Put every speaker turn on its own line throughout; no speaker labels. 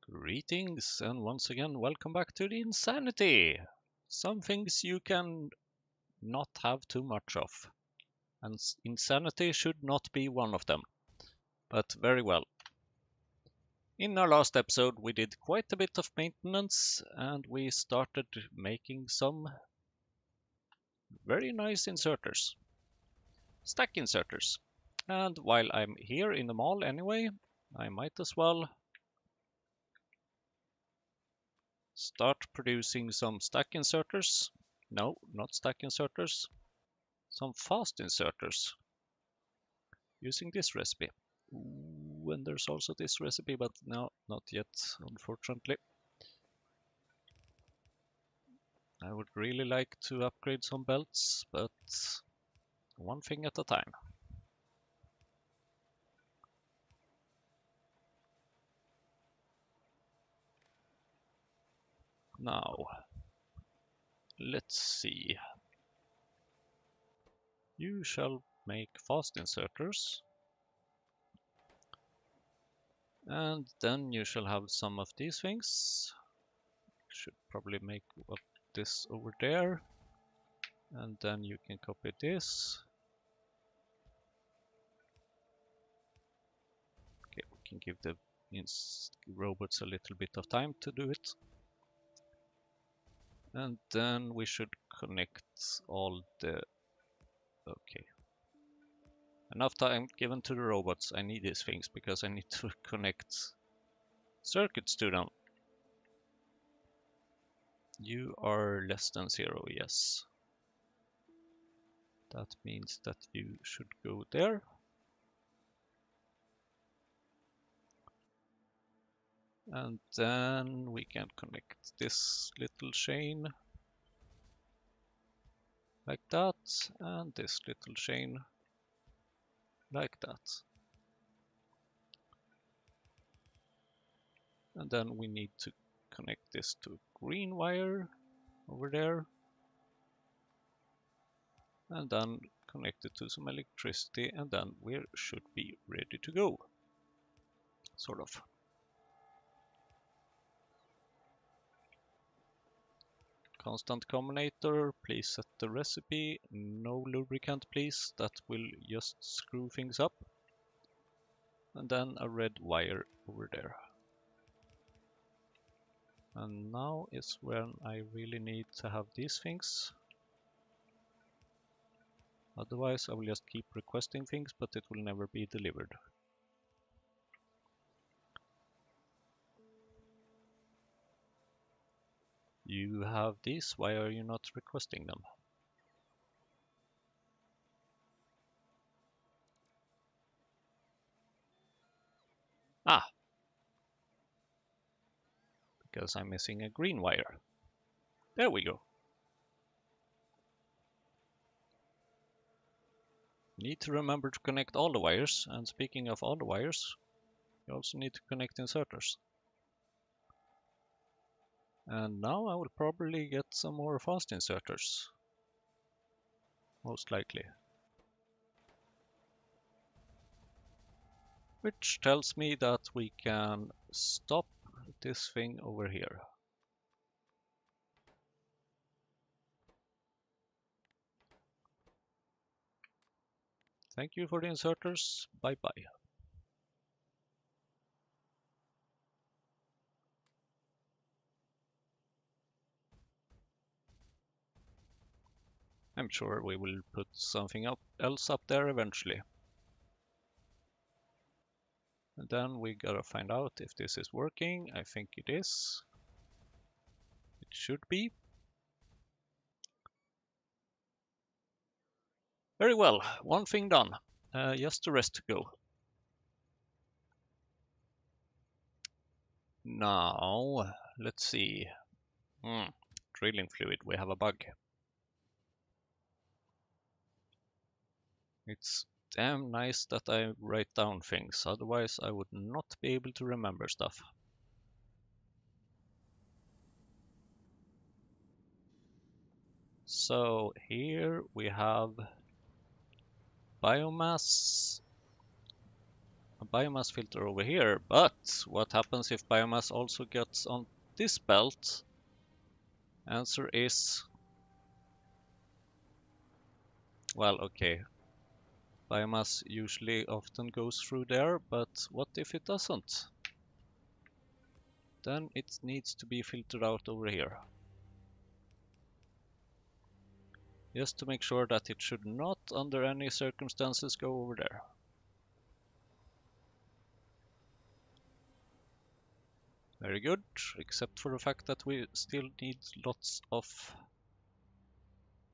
Greetings and once again welcome back to the insanity. Some things you can not have too much of, and insanity should not be one of them. But very well. In our last episode we did quite a bit of maintenance and we started making some very nice inserters. Stack inserters. And while I'm here in the mall anyway, I might as well start producing some stack inserters. No, not stack inserters. Some fast inserters using this recipe. Ooh, and there's also this recipe, but no, not yet, unfortunately. I would really like to upgrade some belts, but one thing at a time. Now, let's see. You shall make fast inserters. And then you shall have some of these things. Should probably make up this over there. And then you can copy this. Okay, we can give the robots a little bit of time to do it. And then we should connect all the... Okay. Enough time given to the robots. I need these things because I need to connect circuits to them. You are less than 0, yes. That means that you should go there. And then we can connect this little chain like that, and this little chain like that. And then we need to connect this to green wire over there. And then connect it to some electricity, and then we should be ready to go. Sort of. Constant combinator, please set the recipe. No lubricant, please. That will just screw things up. And then a red wire over there. And now is when I really need to have these things. Otherwise I will just keep requesting things, but it will never be delivered. You have these, why are you not requesting them? Ah! Because I'm missing a green wire. There we go. Need to remember to connect all the wires, and speaking of all the wires, you also need to connect inserters. And now I will probably get some more fast inserters. Most likely. Which tells me that we can stop this thing over here. Thank you for the inserters. Bye bye. I'm sure we will put something else up there eventually. And then we gotta find out if this is working. I think it is. It should be. Very well, one thing done. Just the rest to go. Now, let's see. Drilling fluid, we have a bug. It's damn nice that I write down things, otherwise I would not be able to remember stuff. So here we have biomass, a a biomass filter over here, but what happens if biomass also gets on this belt? Answer is, well, okay. Biomass usually often goes through there, but what if it doesn't? Then it needs to be filtered out over here. Just to make sure that it should not, under any circumstances, go over there. Very good, except for the fact that we still need lots of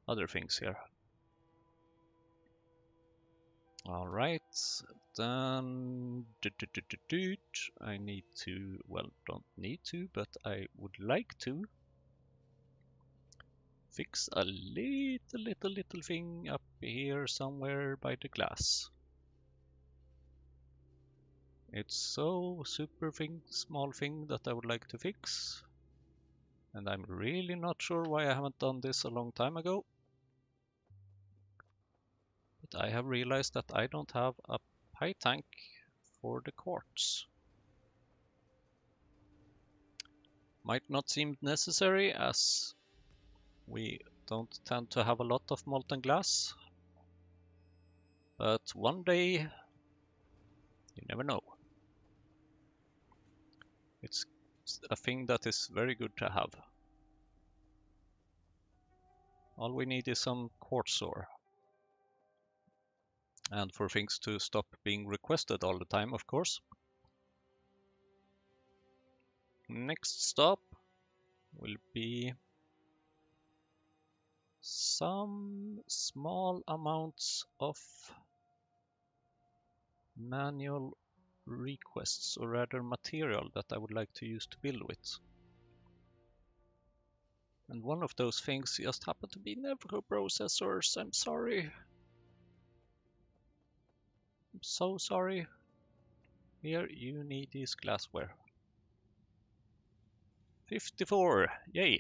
other things here. Alright, then I need to, well, don't need to, but I would like to fix a little thing up here somewhere by the glass. It's so super small thing that I would like to fix. And I'm really not sure why I haven't done this a long time ago. But I have realized that I don't have a pie tank for the quartz. Might not seem necessary as we don't tend to have a lot of molten glass. But one day, you never know. It's a thing that is very good to have. All we need is some quartz ore. And for things to stop being requested all the time, of course. Next stop will be some small amounts of manual requests, or rather material that I would like to use to build with. And one of those things just happen to be Nevro processors. I'm sorry. I'm so sorry. Here, you need this glassware. 54, yay!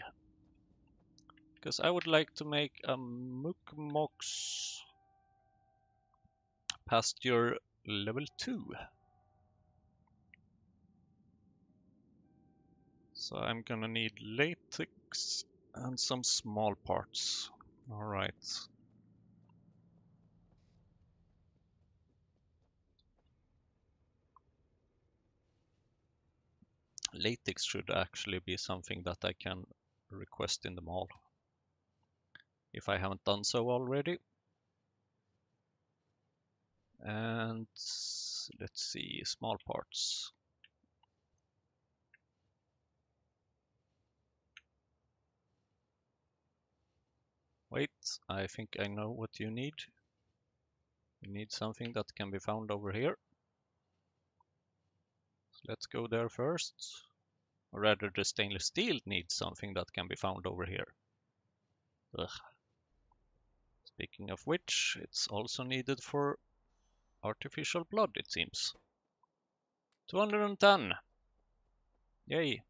Because I would like to make a Mukmox pasture level 2. So I'm gonna need latex and some small parts. Alright. Latex should actually be something that I can request in the mall, if I haven't done so already. And let's see, small parts. Wait, I think I know what you need. You need something that can be found over here. So let's go there first. Or rather, the stainless steel needs something that can be found over here. Ugh. Speaking of which, it's also needed for artificial blood, it seems. 210! Yay!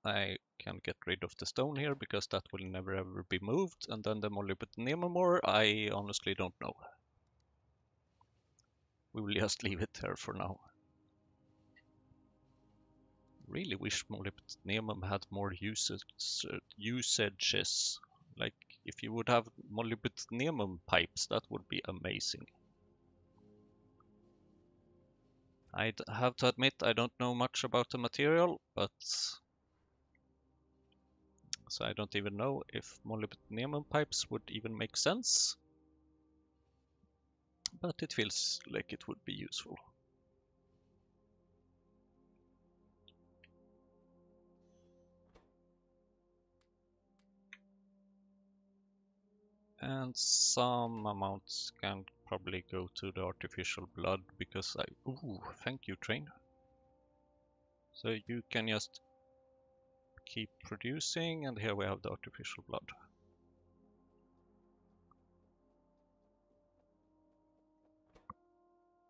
I can get rid of the stone here because that will never ever be moved, and then the molybdenum ore, I honestly don't know. We will just leave it there for now. Really wish molybdenum had more usages. Like, if you would have molybdenum pipes, that would be amazing. I'd have to admit I don't know much about the material, but so I don't even know if molybdenum pipes would even make sense. But it feels like it would be useful. And some amounts can probably go to the artificial blood because ooh, thank you, train. So you can just keep producing, and here we have the artificial blood.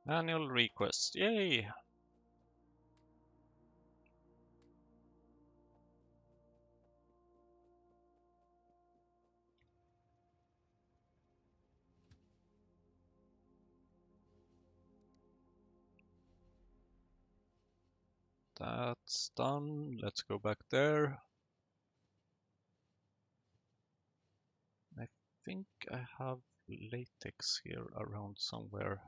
Manual request, yay! That's done. Let's go back there. I think I have latex here around somewhere.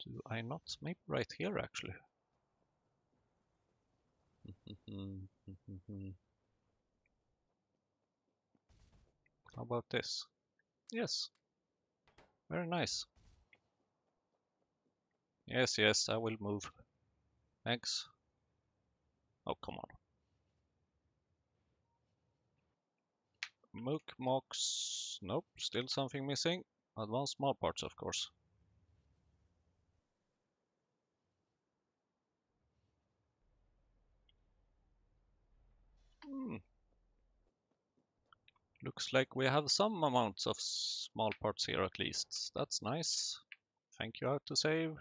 Do I not? Maybe right here actually. How about this? Yes, very nice. Yes, yes, I will move. Thanks. Oh, come on. Mook Mox. Nope, still something missing. Advanced small parts, of course. Looks like we have some amounts of small parts here at least. That's nice. Thank you, how to save.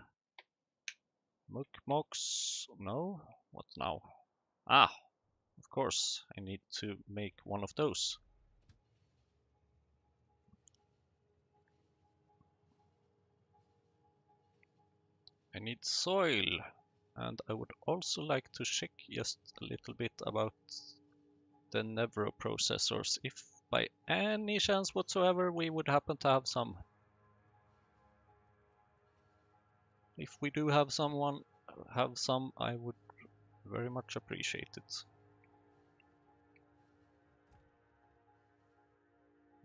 Mook Mox. No? What now? Ah, of course. I need to make one of those. I need soil. And I would also like to check just a little bit about the Nevro processors, if by any chance whatsoever we would happen to have some. If we do have some, I would very much appreciate it.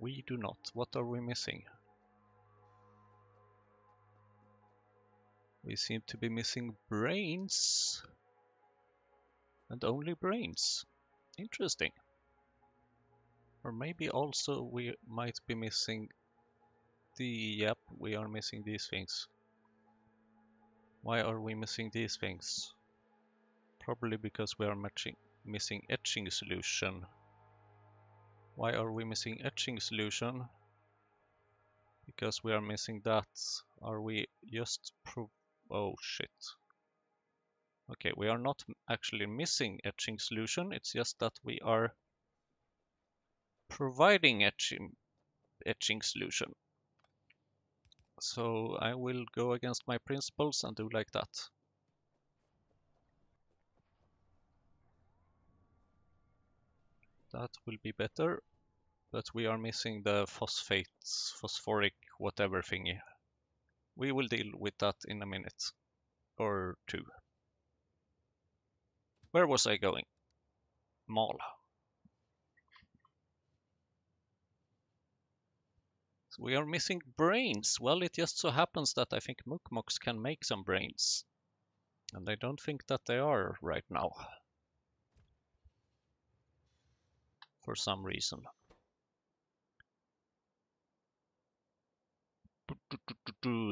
We do not. What are we missing? We seem to be missing brains. And only brains. Interesting. Or maybe also we might be missing yep, we are missing these things. Why are we missing these things? Probably because we are missing etching solution. Why are we missing etching solution? Because we are missing that. Are we just oh shit. Okay, we are not actually missing etching solution, it's just that we are providing etching solution. So I will go against my principles and do like that. That will be better, but we are missing the phosphoric whatever thingy. We will deal with that in a minute or two. Where was I going? Mall. So we are missing brains. Well, it just so happens that I think Mookmoks can make some brains. And I don't think that they are right now. For some reason.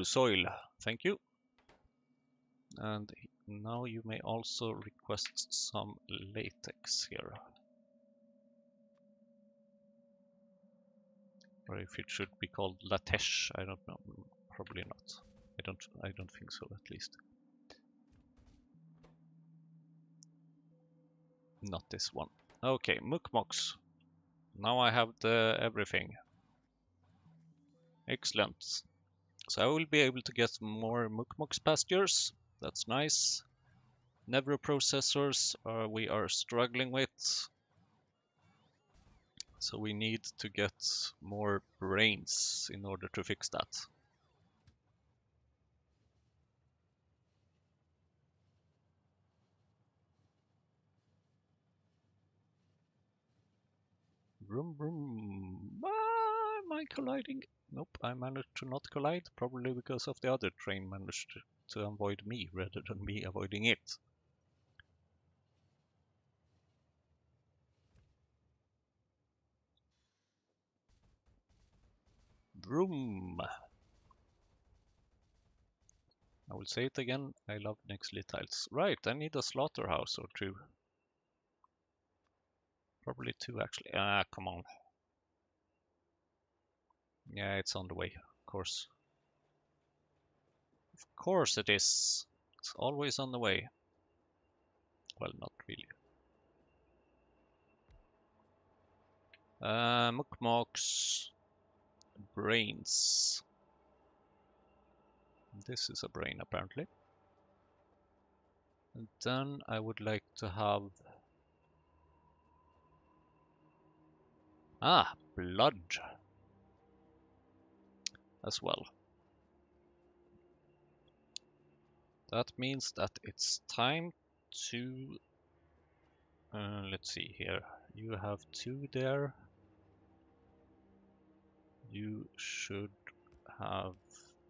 Soil. Thank you. And now you may also request some latex here. Or if it should be called latex, I don't know. Probably not. I don't think so, at least. Not this one. Okay, Mookmoks. Now I have the everything. Excellent. So I will be able to get more Mookmoks pastures. That's nice. Nevro processors we are struggling with. So we need to get more brains in order to fix that. Vroom vroom. Ah, am I colliding? Nope, I managed to not collide, probably because of the other train managed to avoid me rather than me avoiding it. Vroom! I will say it again, I love Nextly tiles. Right, I need a slaughterhouse or two. Probably two actually. Ah, come on. Yeah, it's on the way, of course. Of course it is. It's always on the way. Well, not really. Mookmoks. Brains. This is a brain, apparently. And then I would like to have... blood as well. That means that it's time to... let's see here. You have 2 there. You should have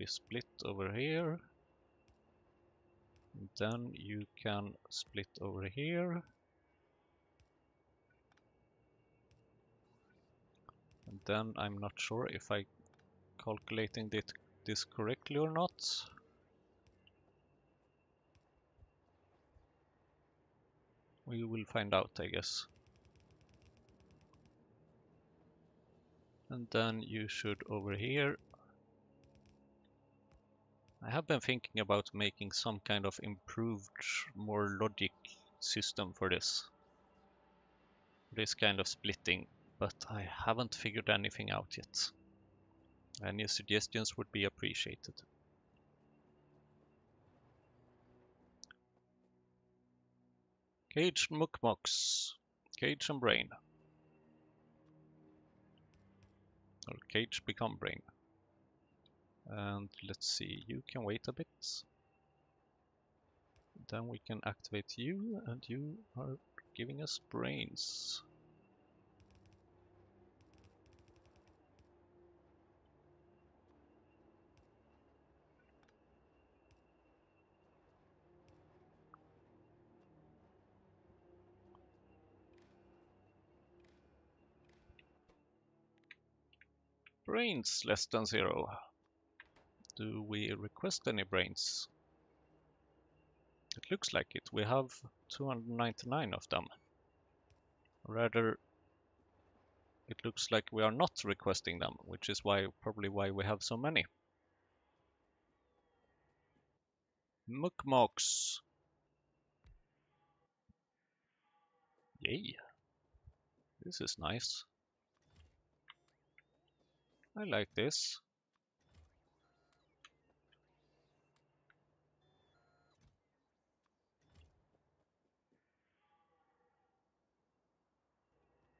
be split over here. And then you can split over here. And then I'm not sure if I calculating this correctly or not. We will find out, I guess. And then you should over here. I have been thinking about making some kind of improved, more logic system for this kind of splitting, but I haven't figured anything out yet. Any suggestions would be appreciated. Cage Mukmoks. Cage and brain. Or cage become brain. And let's see, you can wait a bit. Then we can activate you, and you are giving us brains. Brains less than 0. Do we request any brains? It looks like it. We have 299 of them. Rather, it looks like we are not requesting them, which is probably why we have so many. Mukmoks. Yay. This is nice. I like this.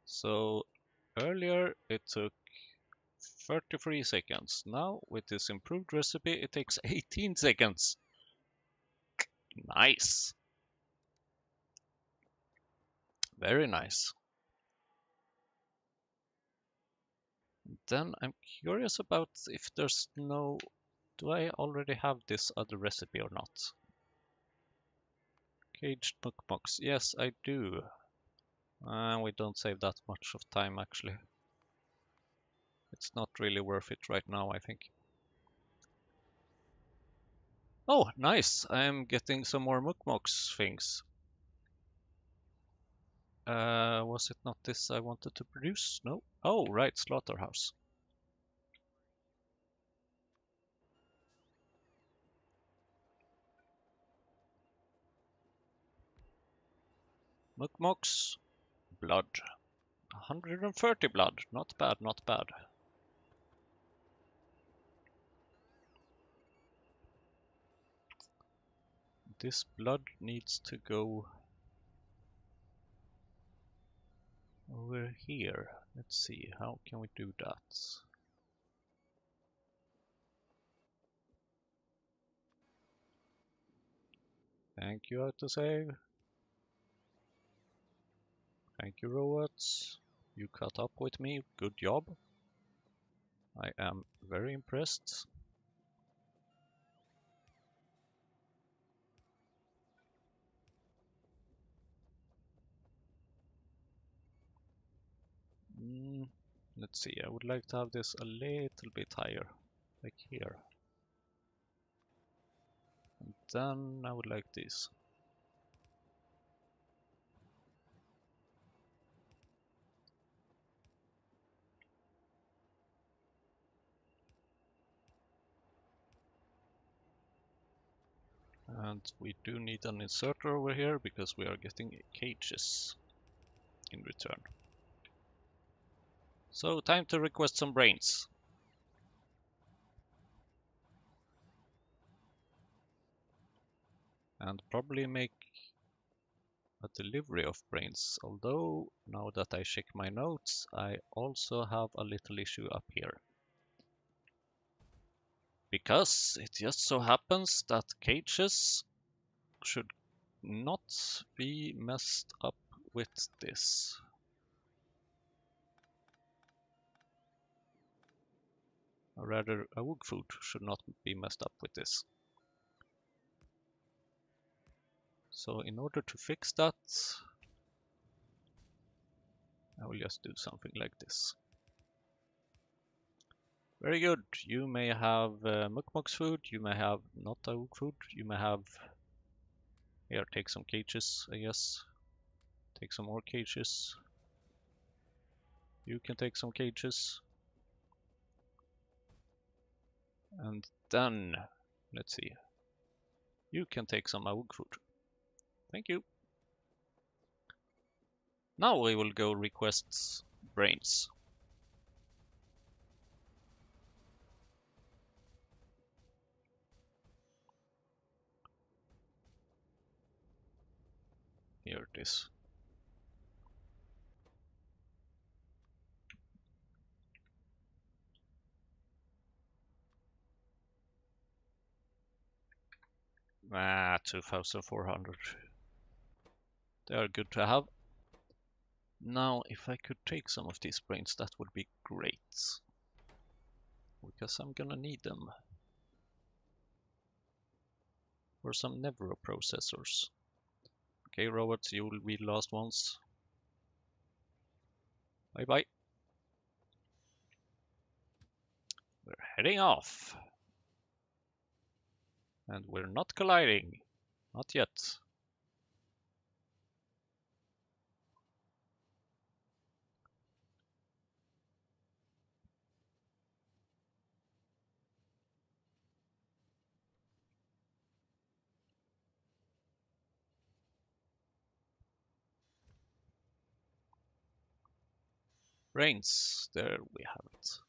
So earlier it took 33 seconds. Now with this improved recipe it takes 18 seconds. Nice. Very nice. Then I'm curious about if there's no... Do I already have this other recipe or not? Caged Mukmoks. Yes, I do. We don't save that much of time actually. It's not really worth it right now, I think. Oh, nice! I'm getting some more Mukmoks things. Was it not this I wanted to produce? No? Oh, right, slaughterhouse. Mukmoks, blood. 130 blood. Not bad, not bad. This blood needs to go over here. Let's see, how can we do that? Thank you, autosave. Thank you, robots. You caught up with me. Good job. I am very impressed. Let's see, I would like to have this a little bit higher, like here. And then I would like this. And we do need an inserter over here because we are getting cages in return. So time to request some brains. and probably make a delivery of brains. Although, now that I check my notes, I also have a little issue up here. Because it just so happens that cages should not be messed up with this. Or rather, a wood food should not be messed up with this. So in order to fix that, I will just do something like this. Very good. You may have Mukmok's food, you may have not a wood food, you may have... Here, take some cages, I guess. Take some more cages. You can take some cages. And then, let's see. You can take some wood food. Thank you. Now we will go request brains. Here it is. Ah, 2,400. They are good to have. Now, if I could take some of these brains, that would be great. Because I'm gonna need them. For some Nevro processors. Okay, robots, you will be the last ones. Bye bye. We're heading off. And we're not colliding. Not yet. Brains, there we have it.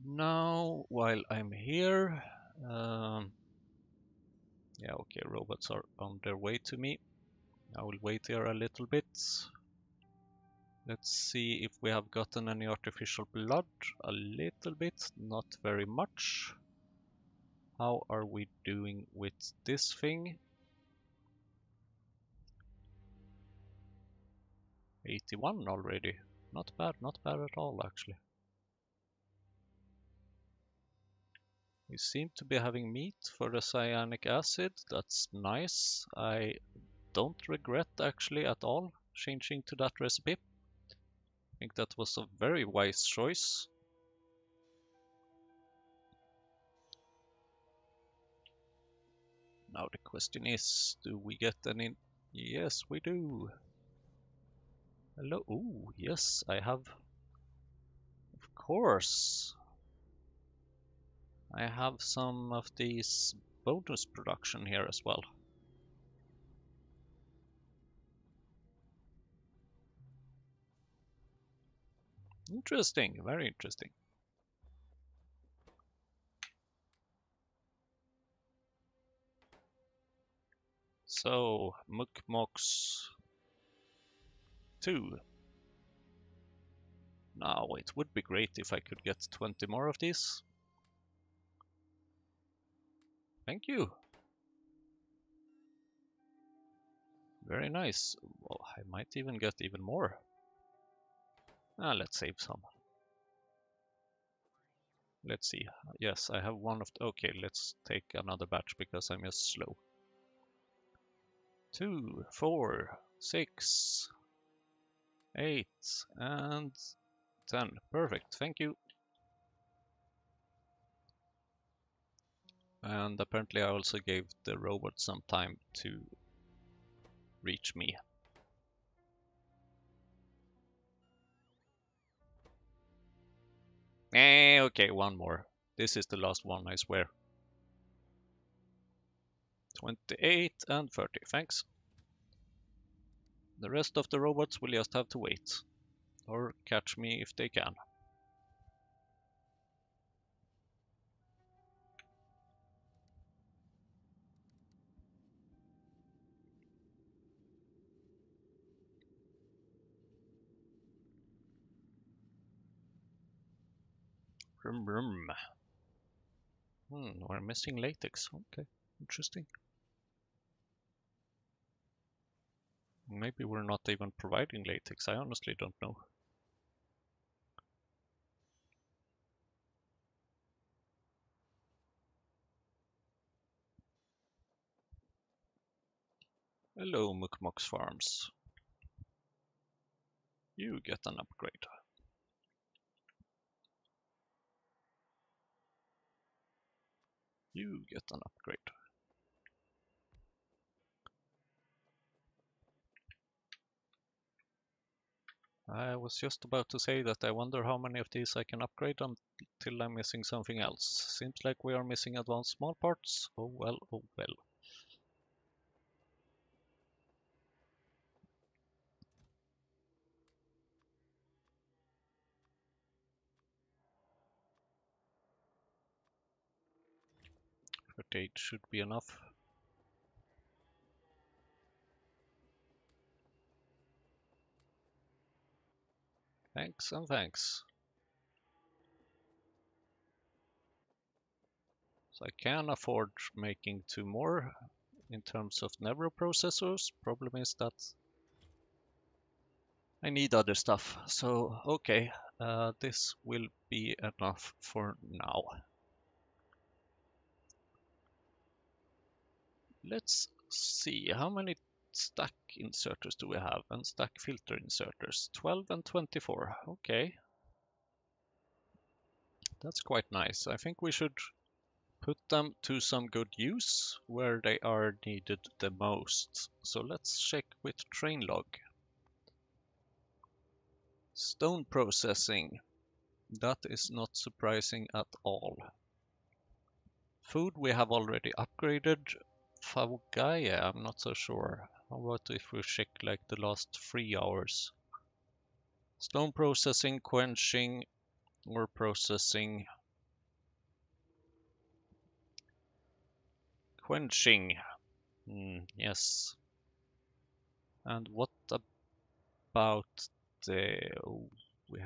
Now, while I'm here, yeah, okay, robots are on their way to me. I will wait here a little bit. Let's see if we have gotten any artificial blood. A little bit, not very much. How are we doing with this thing? 81 already. Not bad at all actually. We seem to be having meat for the cyanic acid. That's nice. I don't regret actually at all changing to that recipe. I think that was a very wise choice. Now the question is, do we get any? Yes, we do. Hello. Oh, yes, I have. Of course. I have some of these bonus production here as well. Interesting, very interesting. So, Mukmox 2. Now, it would be great if I could get 20 more of these. Thank you. Very nice. Well, I might even get even more. Let's save some. Let's see. Yes, I have one of the... Okay, let's take another batch because I'm just slow. 2, 4, 6, 8, and 10. Perfect, thank you. And apparently I also gave the robot some time to reach me. Okay, one more. This is the last one, I swear. 28 and 30, thanks. The rest of the robots will just have to wait. Or catch me if they can. Brum brum. We're missing latex. Okay, interesting. Maybe we're not even providing latex. I honestly don't know. Hello, Mukmox Farms. You get an upgrade. You get an upgrade. I was just about to say that I wonder how many of these I can upgrade until I'm missing something else. Seems like we are missing advanced small parts. Oh well, oh well. But 8 should be enough. Thanks and thanks. So I can afford making 2 more in terms of Nevro processors. Problem is that I need other stuff. So okay, this will be enough for now. Let's see, how many stack inserters do we have and stack filter inserters? 12 and 24. Okay, that's quite nice. I think we should put them to some good use where they are needed the most. So let's check with train log. Stone processing. That is not surprising at all. Food we have already upgraded. Favogaya, I'm not so sure. How about if we check like the last 3 hours? Stone processing, quenching, or processing. Quenching. Yes. And what about the... we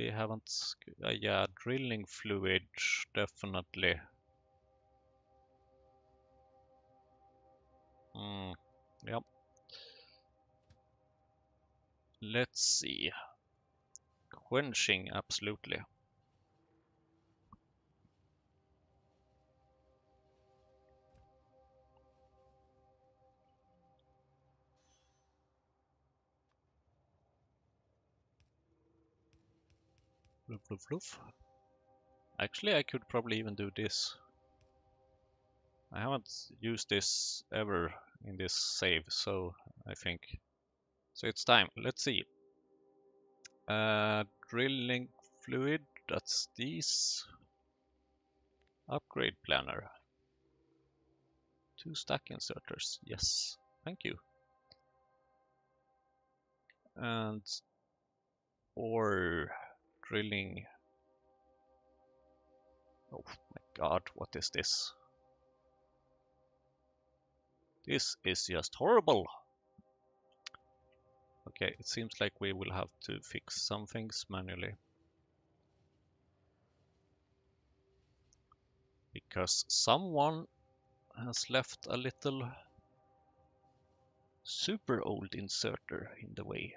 haven't... yeah, drilling fluid, definitely. Yep. Let's see. Quenching, absolutely. Floof, floof, floof. Actually, I could probably even do this. I haven't used this ever in this save, so I think. So it's time. Let's see. Drilling fluid, that's these. Upgrade planner. 2 stack inserters, yes. Thank you. And ore drilling. Oh my god, what is this? This is just horrible. Okay, it seems like we will have to fix some things manually. Because someone has left a little super old inserter in the way.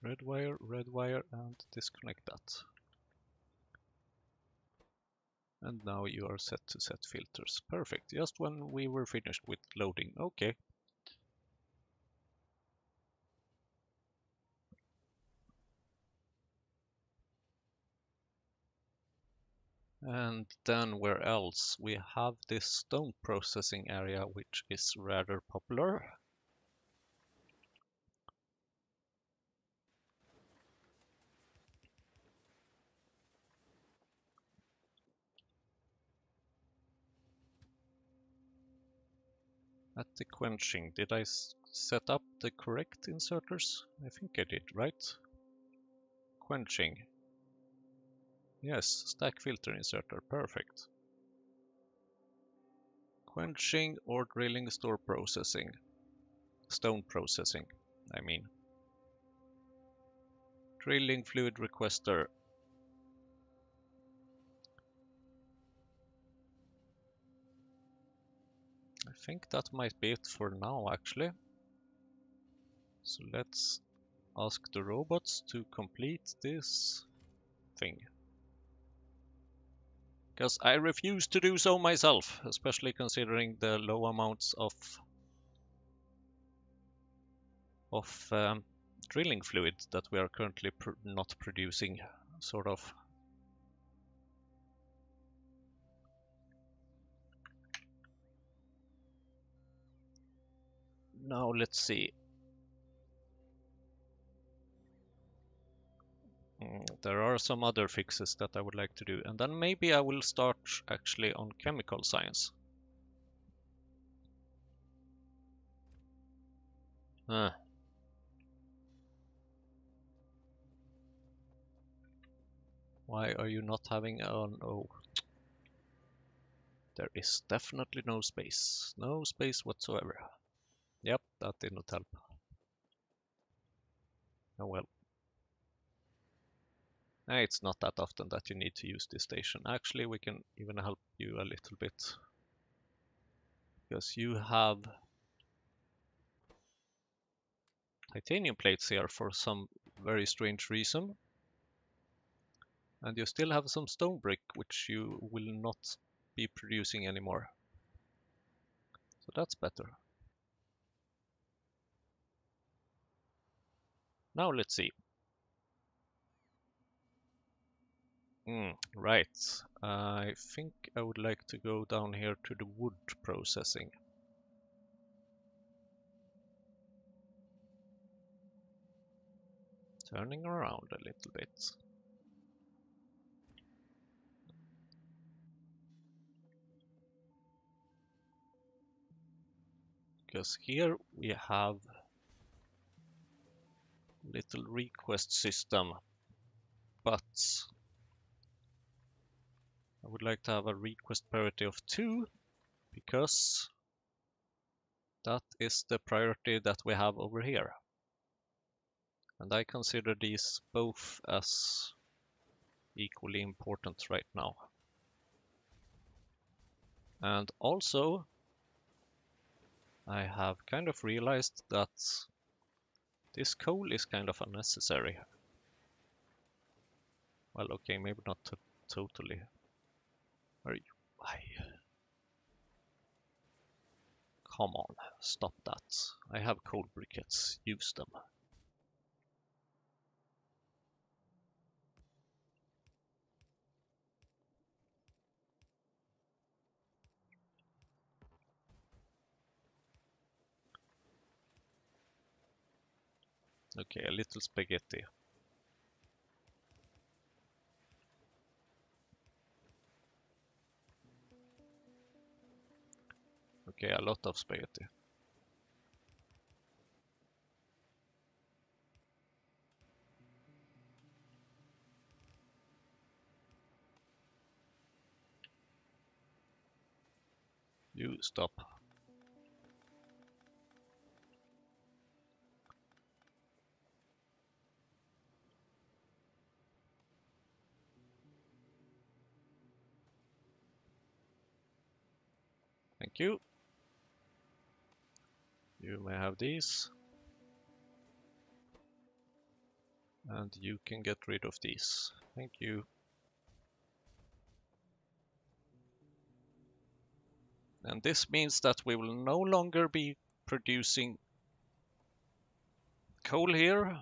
Red wire, and disconnect that. And now you are set to set filters. Perfect, just when we were finished with loading. Okay. And then where else? We have this stone processing area, which is rather popular. At the quenching, did I set up the correct inserters? I think I did, right? Quenching. Yes, stack filter inserter, perfect. Quenching or drilling store processing. Stone processing, I mean. Drilling fluid requester. I think that might be it for now, actually. So let's ask the robots to complete this thing. Because I refuse to do so myself, especially considering the low amounts of drilling fluid that we are currently not producing, sort of. Now let's see. There are some other fixes that I would like to do, and then maybe I will start actually on chemical science. Why are you not having an... Oh, there is definitely no space. No space whatsoever. Yep, that did not help. Oh well. It's not that often that you need to use this station. Actually, we can even help you a little bit. Because you have titanium plates here for some very strange reason. And you still have some stone brick, which you will not be producing anymore. So that's better. Now let's see. Right. I think I would like to go down here to the wood processing. Turning around a little bit. Because here we have a little request system, but I would like to have a request parity of 2, because that is the priority that we have over here. And I consider these both as equally important right now. And also, I have kind of realized that this coal is kind of unnecessary. Well, okay, maybe not totally. Are you? Why? Come on, stop that. I have coal briquettes, use them. Okay, a little spaghetti. Okay, a lot of spaghetti. You stop. Thank you. You may have these. And you can get rid of these. Thank you. And this means that we will no longer be producing coal here,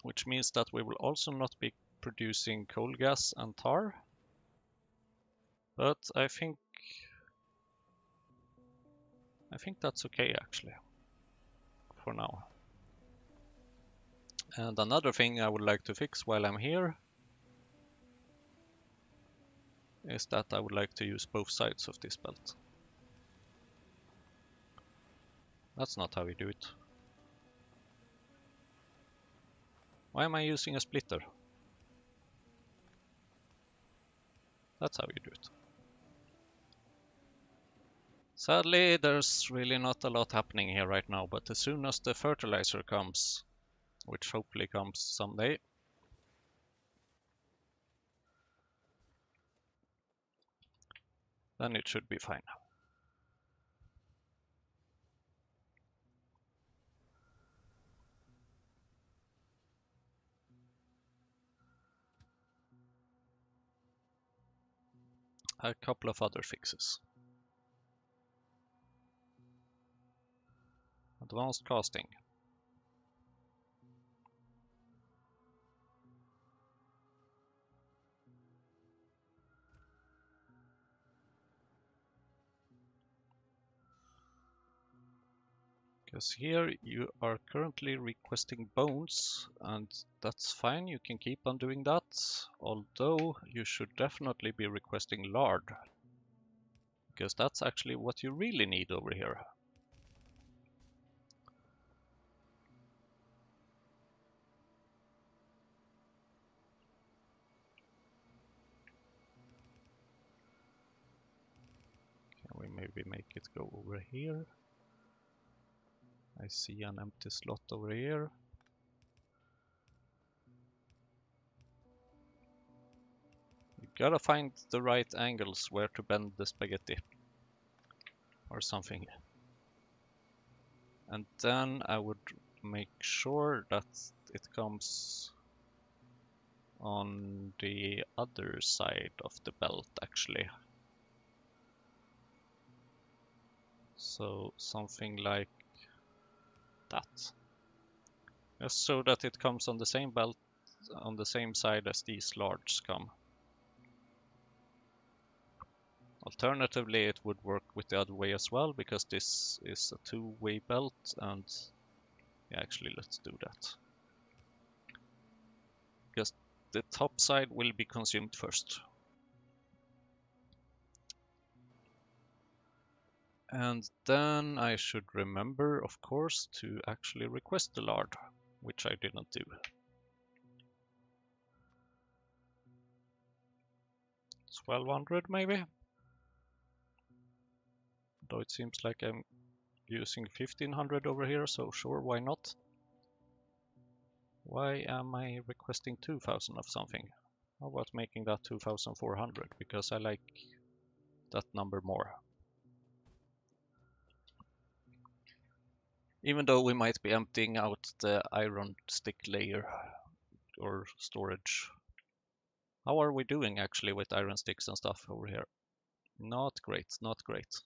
which means that we will also not be producing coal gas and tar. But I think that's okay actually, for now. And another thing I would like to fix while I'm here is that I would like to use both sides of this belt. That's not how you do it. Why am I using a splitter? That's how you do it. Sadly, there's really not a lot happening here right now, but as soon as the fertilizer comes, which hopefully comes someday, then it should be fine. A couple of other fixes. Advanced casting. Because here you are currently requesting bones, and that's fine, you can keep on doing that, although you should definitely be requesting lard, because that's actually what you really need over here. Can we maybe make it go over here? I see an empty slot over here. You gotta find the right angles where to bend the spaghetti or something. And then I would make sure that it comes on the other side of the belt actually. So something like that. Just so that it comes on the same belt, on the same side as these lards come. Alternatively, it would work with the other way as well, because this is a two-way belt, and yeah, actually let's do that. Because the top side will be consumed first. And then I should remember, of course, to actually request the lard, which I didn't do. 1200 maybe? Though it seems like I'm using 1500 over here, so sure, why not? Why am I requesting 2000 of something? How about making that 2400? Because I like that number more. Even though we might be emptying out the iron stick layer or storage. How are we doing actually with iron sticks and stuff over here? Not great, not great.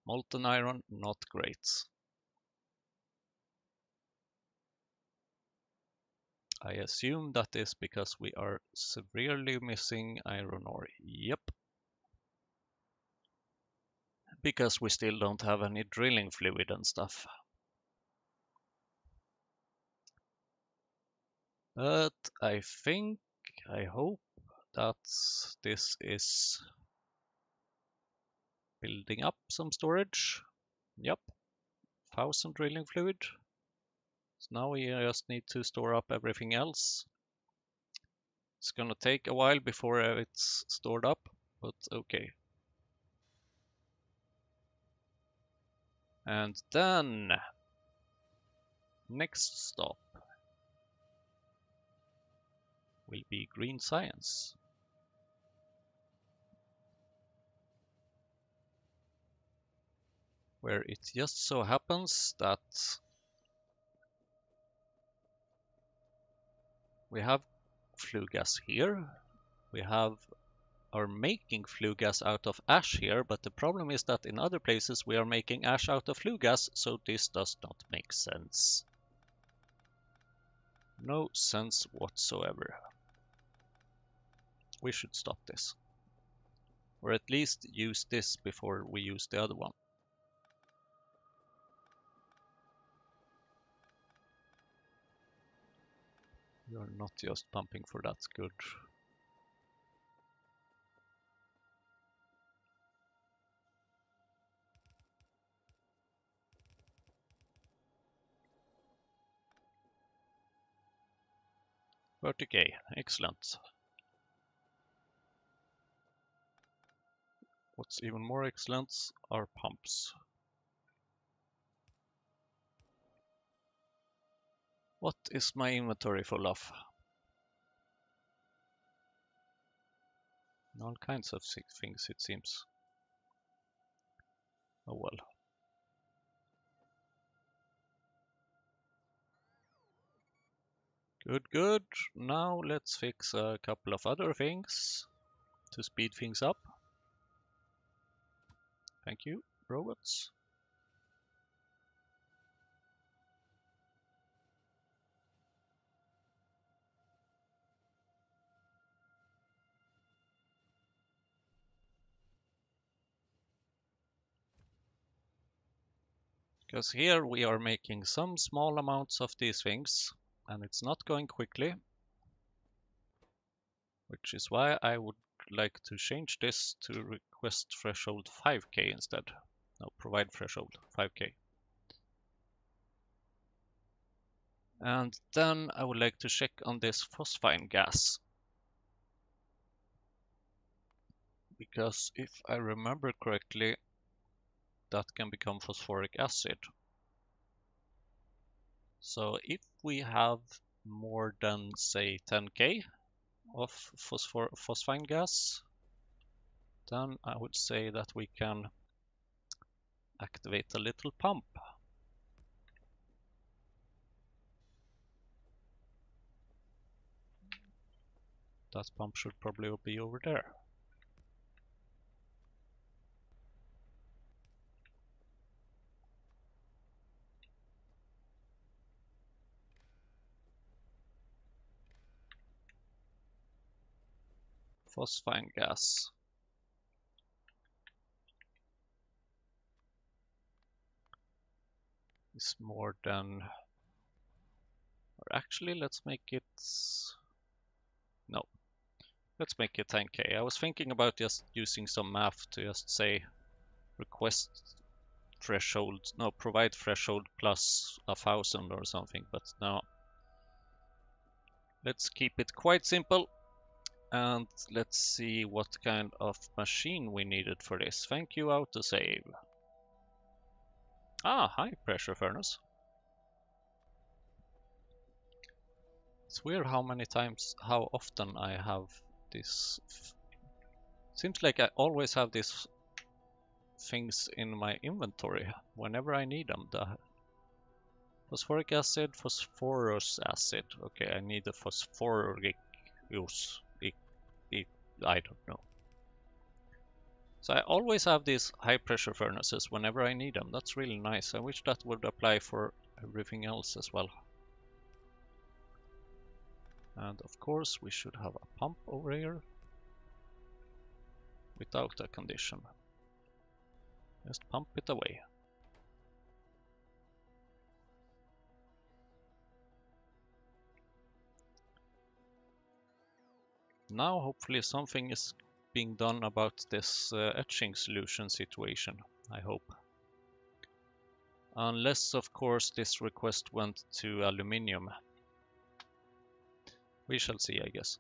Molten iron, not great. I assume that is because we are severely missing iron ore. Yep. Because we still don't have any drilling fluid and stuff. But I think, I hope that this is building up some storage. Yep, 1000 drilling fluid. So now we just need to store up everything else. It's gonna take a while before it's stored up, but okay. And then, next stop will be green science. Where it just so happens that we have flue gas here. We are making flue gas out of ash here, but the problem is that in other places we are making ash out of flue gas, so this does not make sense. No sense whatsoever. we should stop this. Or at least use this before we use the other one. You're not just pumping for that, good. $30K, excellent. What's even more excellent are pumps. What is my inventory full of? All kinds of things, it seems. Oh well. Good, good. Now let's fix a couple of other things to speed things up. Thank you, robots. Because here we are making some small amounts of these things, and it's not going quickly. Which is why I would like to change this to request threshold 5K instead. No, provide threshold 5K. And then I would like to check on this phosphine gas. Because if I remember correctly, that can become phosphoric acid. So if we have more than, say, 10K of phosphine gas, then I would say that we can activate a little pump. That pump should probably be over there. Phosphine gas. Is more than, or actually let's make it, no, let's make it 10K. I was thinking about just using some math to just say request threshold, no, provide threshold plus 1,000 or something, but no. Let's keep it quite simple, and let's see what kind of machine we needed for this. Thank you, autosave. Ah, high pressure furnace. It's weird how many times, how often I have this. Seems like I always have these things in my inventory whenever I need them. The phosphoric acid, phosphorus acid. Okay, I need the phosphoric use. I don't know. So I always have these high pressure furnaces whenever I need them. That's really nice. I wish that would apply for everything else as well. And of course we should have a pump over here without a condition. Just pump it away. Now hopefully something is being done about this etching solution situation, I hope. Unless of course this request went to aluminium. We shall see, I guess.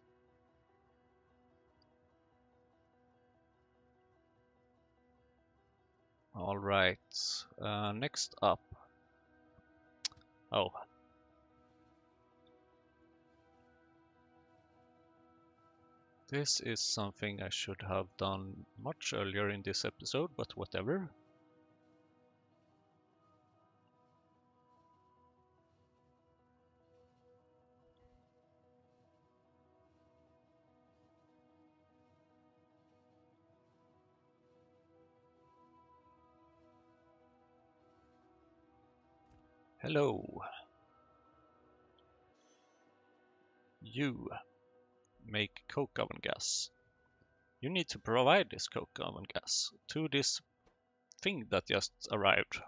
Alright, next up. Oh. This is something I should have done much earlier in this episode, but whatever. Hello. You make coke oven gas. You need to provide this coke oven gas to this thing that just arrived.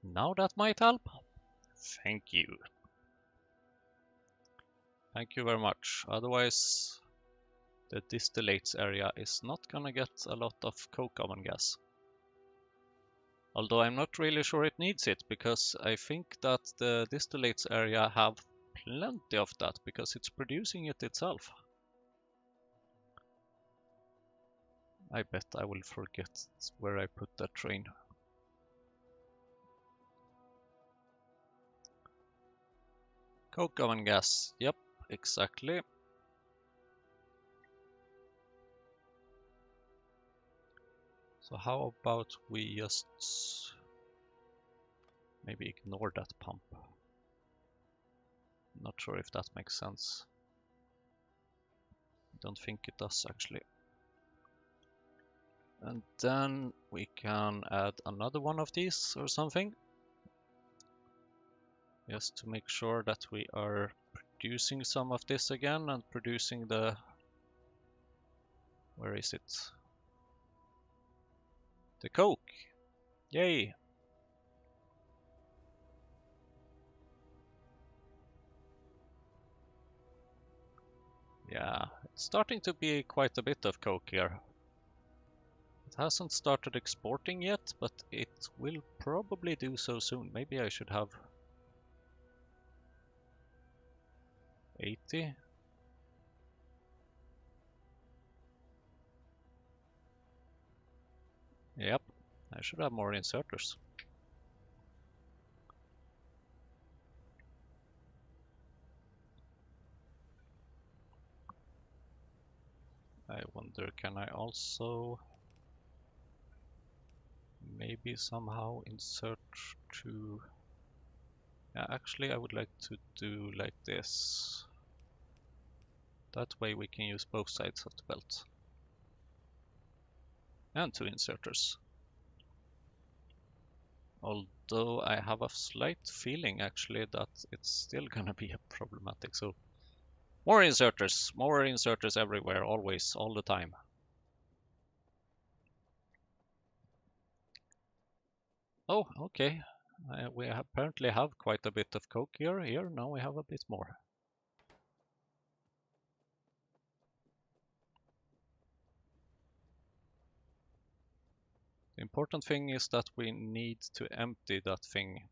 Now that might help. Thank you. Thank you very much. Otherwise, the distillates area is not gonna get a lot of coke oven gas. Although I'm not really sure it needs it, because I think that the distillates area have plenty of that, because it's producing it itself. I bet I will forget where I put that train. Coke oven gas, yep, exactly. So how about we just maybe ignore that pump? Not sure if that makes sense. Don't think it does actually. And then we can add another one of these or something. Just to make sure that we are producing some of this again and producing the... Where is it? The coke! Yay! Yeah, it's starting to be quite a bit of coke here. It hasn't started exporting yet, but it will probably do so soon. Maybe I should have 80. Yep, I should have more inserters. I wonder, can I also maybe somehow insert to... Yeah, actually I would like to do like this. That way we can use both sides of the belt. And two inserters. Although I have a slight feeling actually that it's still gonna be problematic. So more inserters everywhere, always, all the time. Oh, okay. We apparently have quite a bit of coke here. Here, now we have a bit more. The important thing is that we need to empty that thing,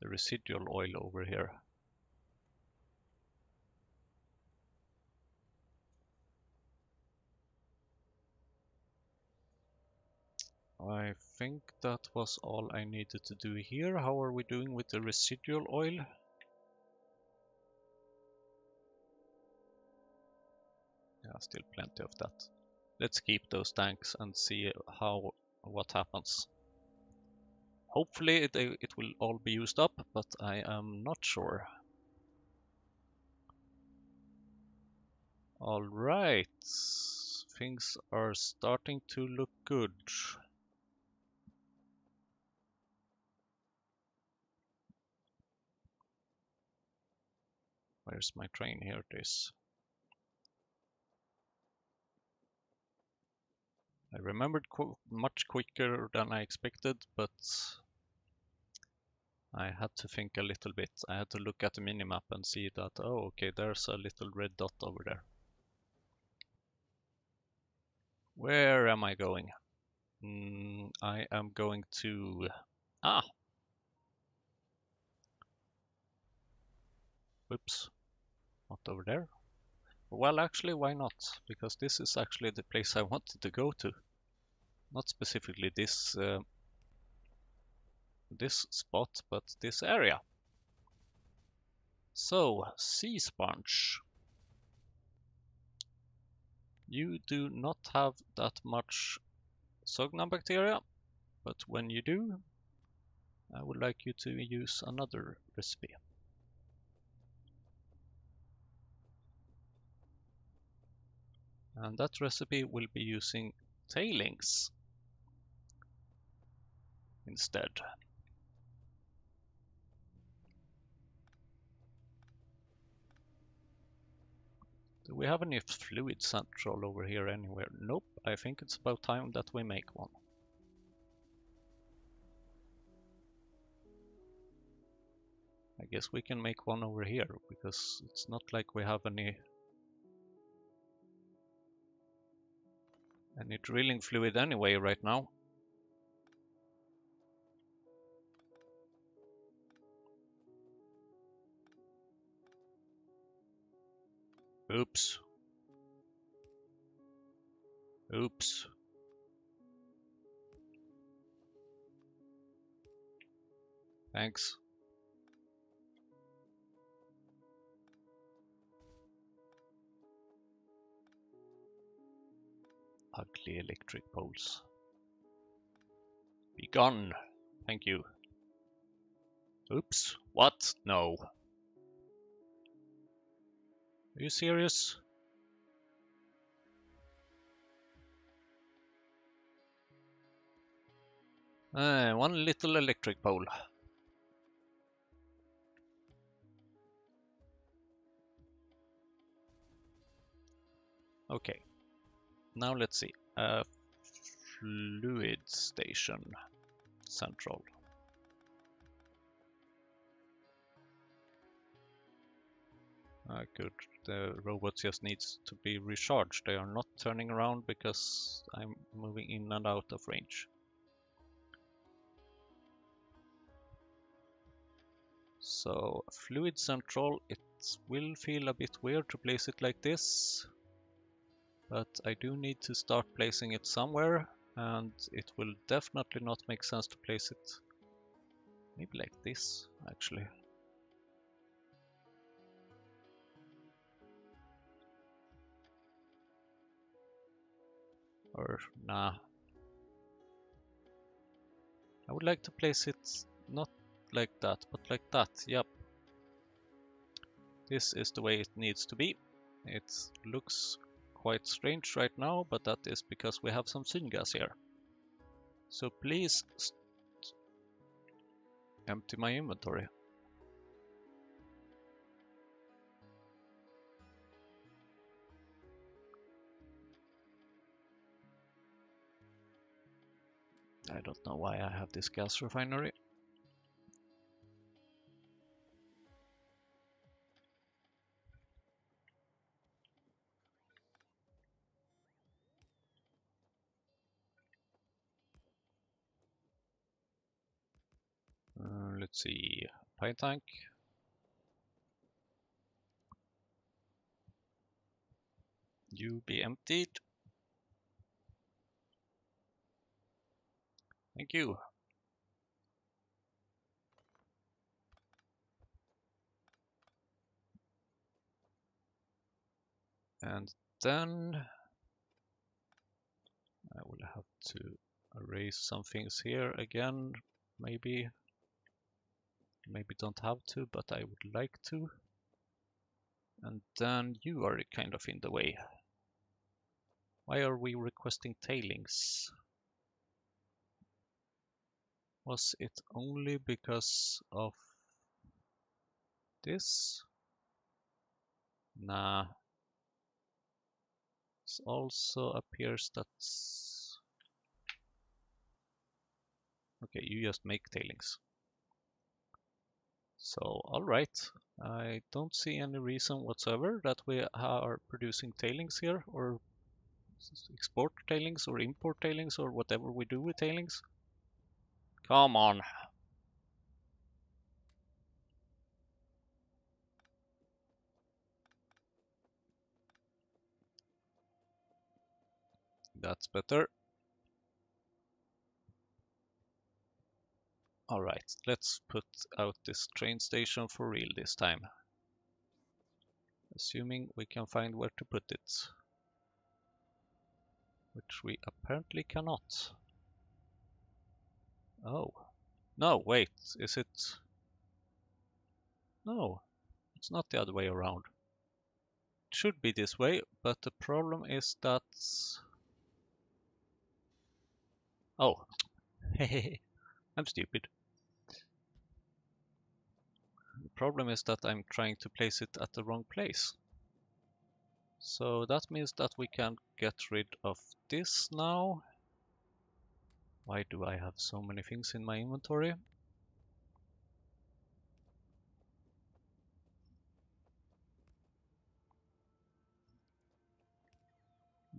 the residual oil over here. I think that was all I needed to do here. How are we doing with the residual oil? Yeah, still plenty of that. Let's keep those tanks and see what happens. Hopefully it will all be used up, but I am not sure. Alright, things are starting to look good. Where's my train? Here it is. I remembered much quicker than I expected, but I had to think a little bit. I had to look at the minimap and see that, oh, okay, there's a little red dot over there. Where am I going? I am going to... Ah! Whoops. Not over there. Well, actually, why not? Because this is actually the place I wanted to go to. Not specifically this this spot, but this area. So, sea sponge. You do not have that much Sognum bacteria, but when you do, I would like you to use another recipe. And that recipe will be using tailings instead. Do we have any fluid central over here anywhere? Nope, I think it's about time that we make one. I guess we can make one over here, because it's not like we have any drilling fluid anyway right now. Oops. Oops. Thanks. Ugly electric poles. Be gone. Thank you. Oops. What? No. Are you serious? One little electric pole. Okay. Now let's see. Fluid station central. Good. The robot just needs to be recharged. They are not turning around because I'm moving in and out of range. So fluid central, it will feel a bit weird to place it like this, but I do need to start placing it somewhere, and it will definitely not make sense to place it maybe like this actually. Or nah. I would like to place it not like that, but like that. Yep. This is the way it needs to be. It looks quite strange right now, but that is because we have some syngas here. So please empty my inventory. I don't know why I have this gas refinery. Let's see, pie tank. You be emptied. Thank you. And then I will have to erase some things here again. Maybe don't have to, but I would like to. And then you are kind of in the way. Why are we requesting tailings? Was it only because of this? Nah. It also appears that's... Okay, you just make tailings. So, alright. I don't see any reason whatsoever that we are producing tailings here, or export tailings, or import tailings, or whatever we do with tailings. Come on. That's better. Alright, let's put out this train station for real this time. Assuming we can find where to put it. Which we apparently cannot. Oh. No, wait, is it... No, it's not the other way around. It should be this way, but the problem is that... Oh, I'm stupid. The problem is that I'm trying to place it at the wrong place. So that means that we can get rid of this now. Why do I have so many things in my inventory?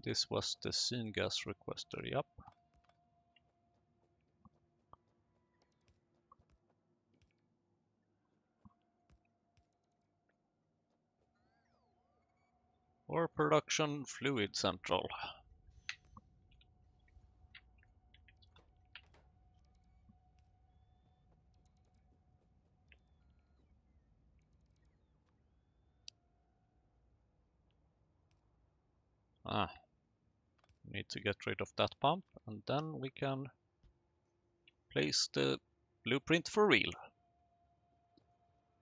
This was the syngas requester, yep. Or production fluid central. Need to get rid of that pump, and then we can place the blueprint for real.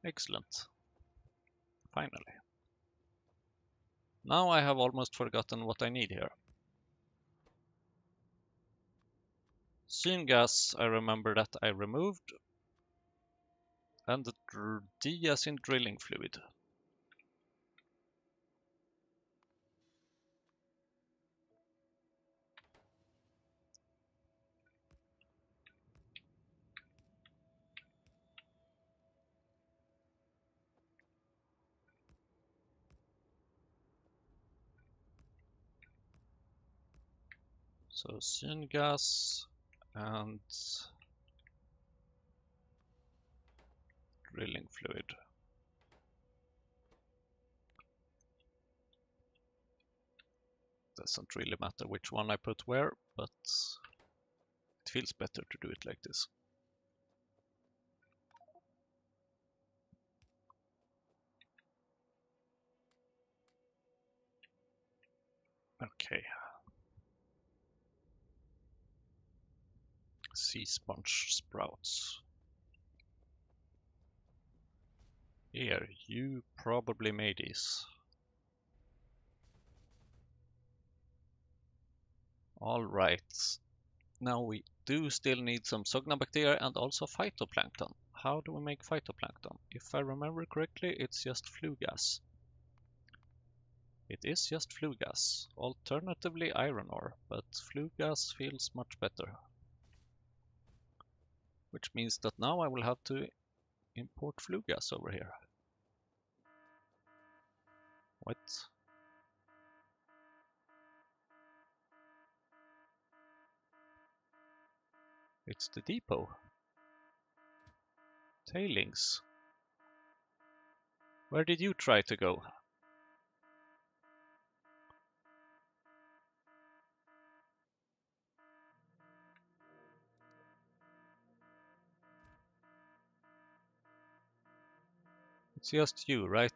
Excellent. Finally. Now I have almost forgotten what I need here. Syngas, I remember that I removed. And the D as in drilling fluid. So syngas and drilling fluid. Doesn't really matter which one I put where, but it feels better to do it like this. Okay. Sea sponge sprouts. Here, you probably made these. Alright. Now we do still need some Sognabacteria and also phytoplankton. How do we make phytoplankton? If I remember correctly, it's just flue gas. It is just flue gas, alternatively iron ore, but flue gas feels much better. Which means that now I will have to import flue gas over here. What? It's the depot. Tailings. Where did you try to go? It's just you, right?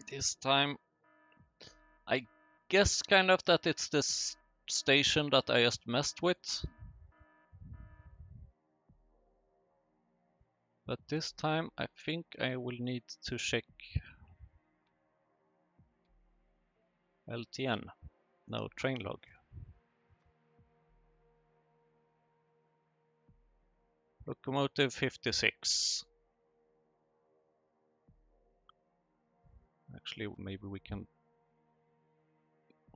This time, I guess kind of that it's this station that I just messed with. But this time I think I will need to check LTN. No, train log. Locomotive 56. Actually, maybe we can...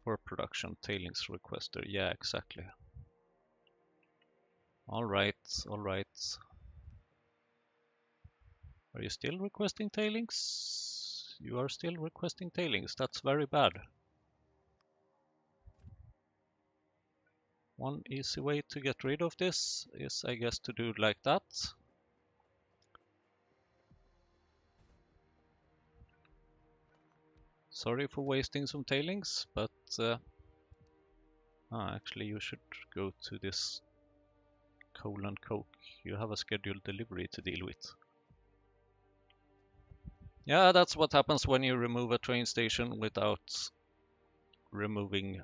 Or production tailings requester. Yeah, exactly. Alright, alright. Are you still requesting tailings? You are still requesting tailings. That's very bad. One easy way to get rid of this is, I guess, to do it like that. Sorry for wasting some tailings, but actually you should go to this coal and coke. You have a scheduled delivery to deal with. Yeah, that's what happens when you remove a train station without removing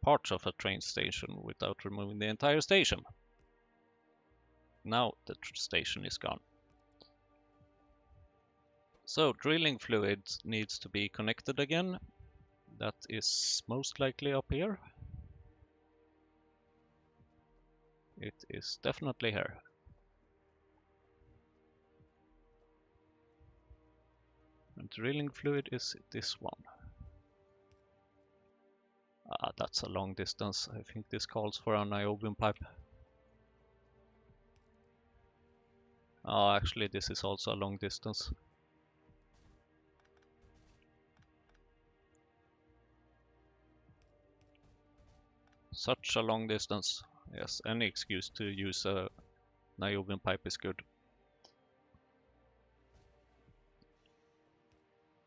parts of a train station without removing the entire station. Now the station is gone. So drilling fluid needs to be connected again. That is most likely up here. It is definitely here. And drilling fluid is this one. Ah, that's a long distance. I think this calls for an niobium pipe. Oh, actually this is also a long distance. Such a long distance. Yes, any excuse to use a niobium pipe is good.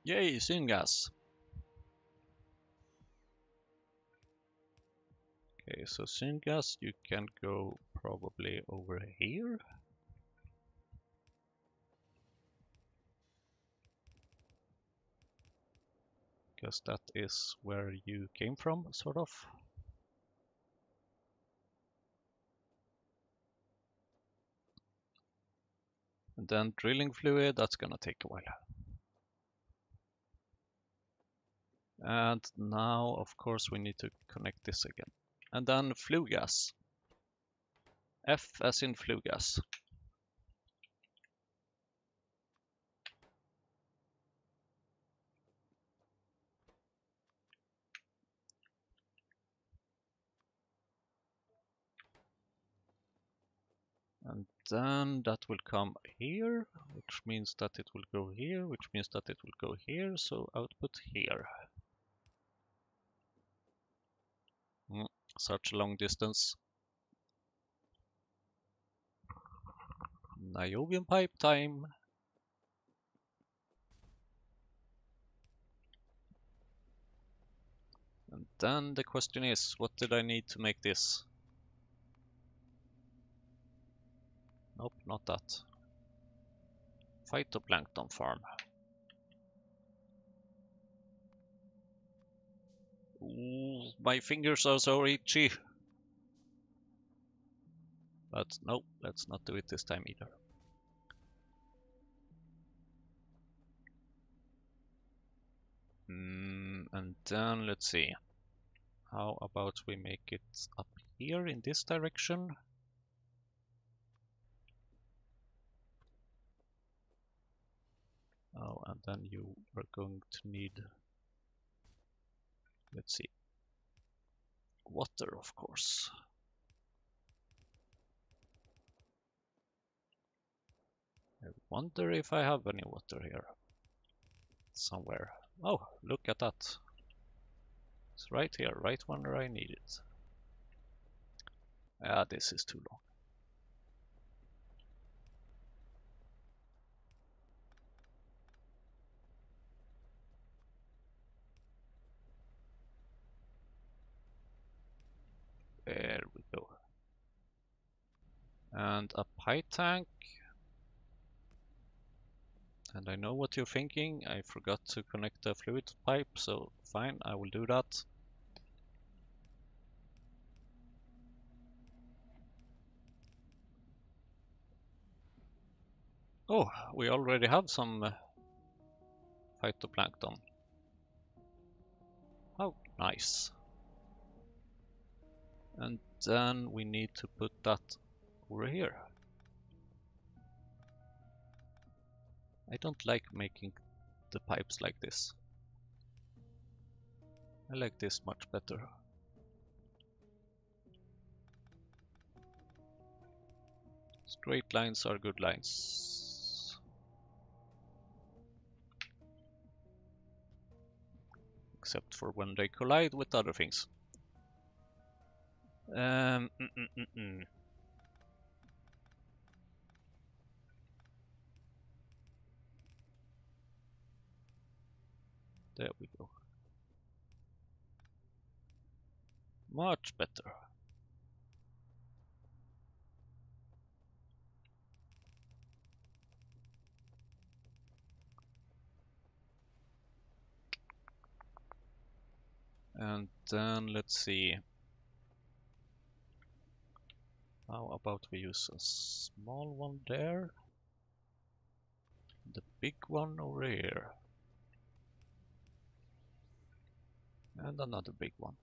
Yay, syngas! Okay, so syngas, you can go probably over here. Because that is where you came from, sort of. And then drilling fluid, that's gonna take a while. And now, of course, we need to connect this again. And then flue gas. F as in flue gas. And then that will come here, which means that it will go here, which means that it will go here, so output here. Such a long distance. Niobium pipe time. And then the question is, what did I need to make this? Nope, not that. Phytoplankton farm. Ooh, my fingers are so itchy. But no, let's not do it this time either. And then let's see. How about we make it up here in this direction? Oh, and then you are going to need, let's see, water, of course. I wonder if I have any water here somewhere. Oh, look at that. It's right here, right where I need it. Ah, this is too long. There we go. And a pie tank. And I know what you're thinking. I forgot to connect the fluid pipe, so fine, I will do that. Oh, we already have some phytoplankton. Oh, nice. And then we need to put that over here. I don't like making the pipes like this. I like this much better. Straight lines are good lines. Except for when they collide with other things. There we go. Much better. And then let's see. How about we use a small one there? The big one over here. And another big one.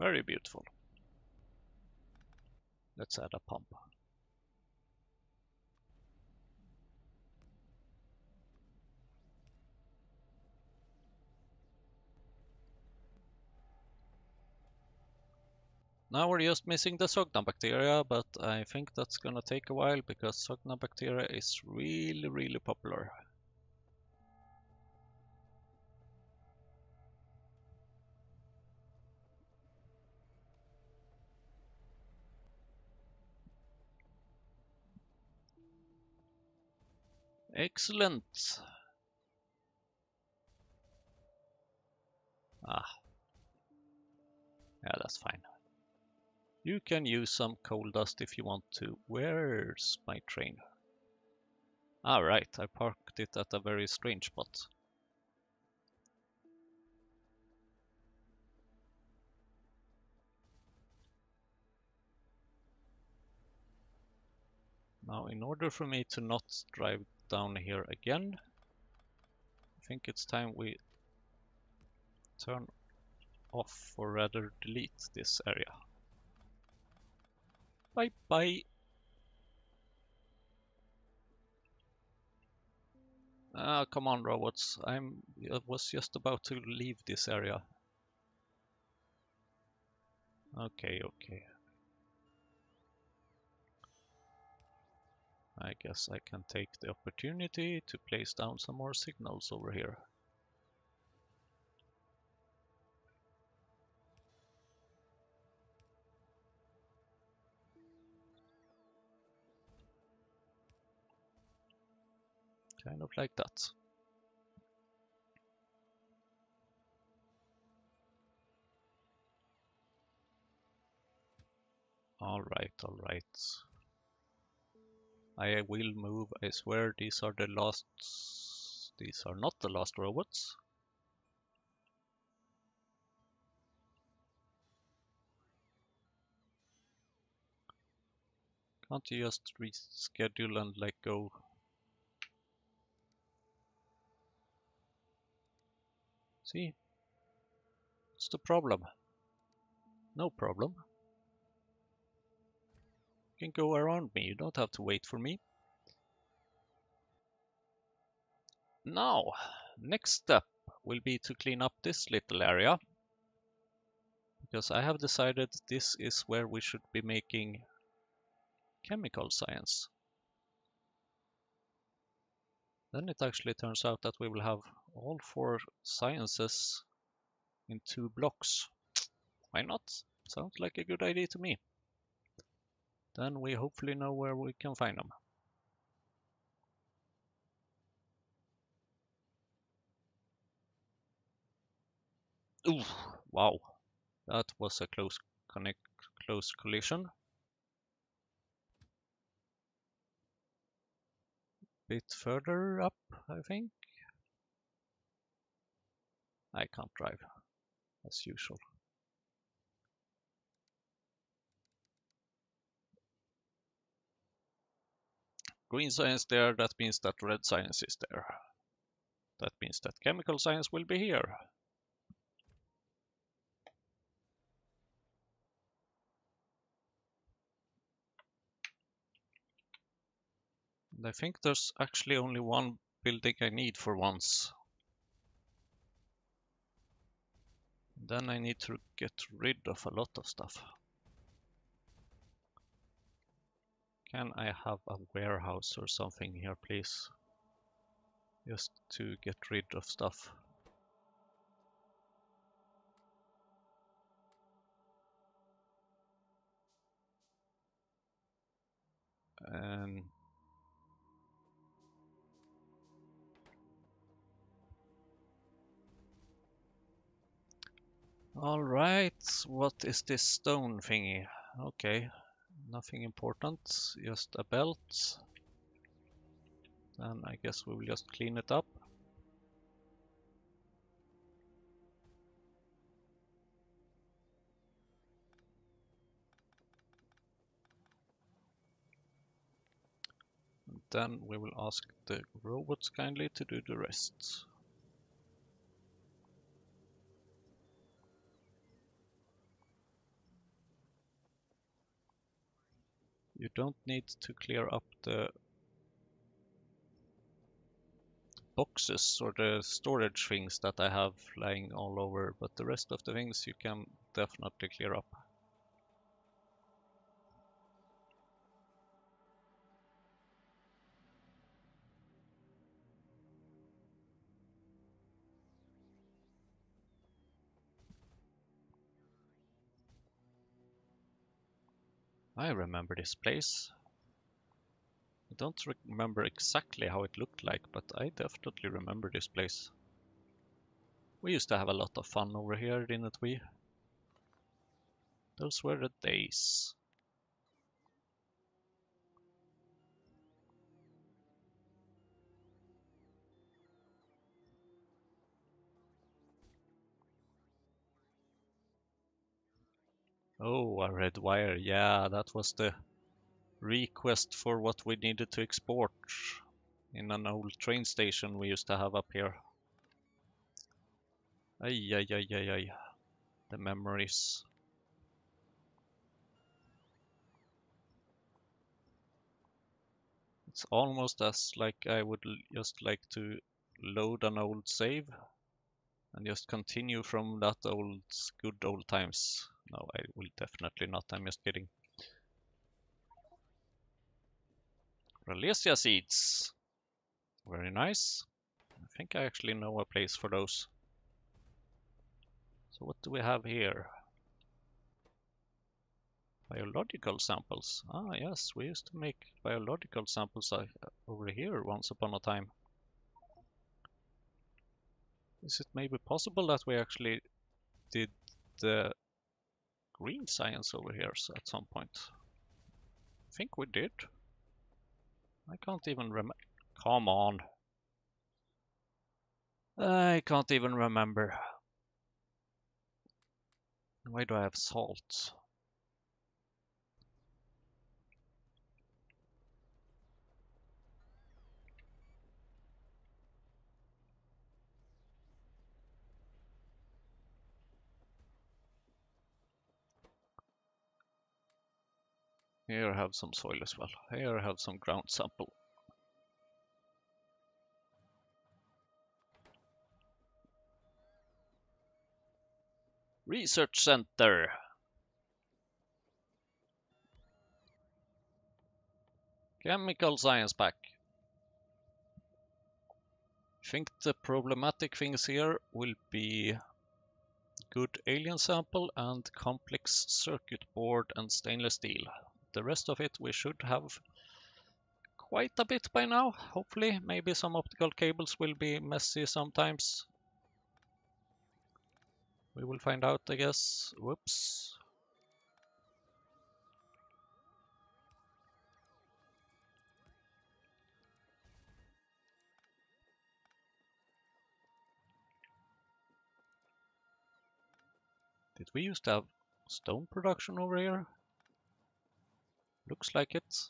Very beautiful. Let's add a pump. Now we're just missing the Sogna bacteria, but I think that's gonna take a while because Sogna bacteria is really popular. Excellent. Ah, yeah, that's fine. You can use some coal dust if you want to. Where's my train? Ah, right, I parked it at a very strange spot. Now, in order for me to not drive down here again, I think it's time we turn off, or rather delete this area. Bye bye. Ah, come on, robots. I was just about to leave this area. Okay. I guess I can take the opportunity to place down some more signals over here. Kind of like that. Alright. I will move. I swear these are the last... These are not the last robots. Can't you just reschedule and let go? See? What's the problem? No problem. You can go around me. You don't have to wait for me. Now, next step will be to clean up this little area. Because I have decided this is where we should be making chemical science. Then it actually turns out that we will have all 4 sciences in 2 blocks. Why not? Sounds like a good idea to me. Then we hopefully know where we can find them. Ooh, wow. That was a close collision. Bit further up, I think. I can't drive, as usual. Green science there, that means that red science is there. That means that chemical science will be here. And I think there's actually only one building I need for once. Then I need to get rid of a lot of stuff. Can I have a warehouse or something here, please? Just to get rid of stuff. And alright, what is this stone thingy? Okay, nothing important, just a belt. Then I guess we will just clean it up. And then we will ask the robots kindly to do the rest. You don't need to clear up the boxes or the storage things that I have lying all over, but the rest of the things you can definitely clear up. I remember this place. I don't remember exactly how it looked like, but I definitely remember this place. We used to have a lot of fun over here, didn't we? Those were the days. Oh, a red wire. Yeah, that was the request for what we needed to export in an old train station we used to have up here. Ay, ay, ay, ay, ay. The memories. It's almost as like I would just like to load an old save and just continue from that good old times. No, I will definitely not. I'm just kidding. Ralesia seeds. Very nice. I think I actually know a place for those. So what do we have here? Biological samples. Ah, yes, we used to make biological samples over here once upon a time. Is it maybe possible that we actually did the green science over here at some point? I think we did. I can't even remember. Come on. I can't even remember. Why do I have salt? Here I have some soil as well. Here I have some ground sample. Research center. Chemical science pack. I think the problematic things here will be good alien sample and complex circuit board and stainless steel. The rest of it we should have quite a bit by now, hopefully. Maybe some optical cables will be messy sometimes. We will find out, I guess. Whoops. Did we used to have stone production over here? Looks like it.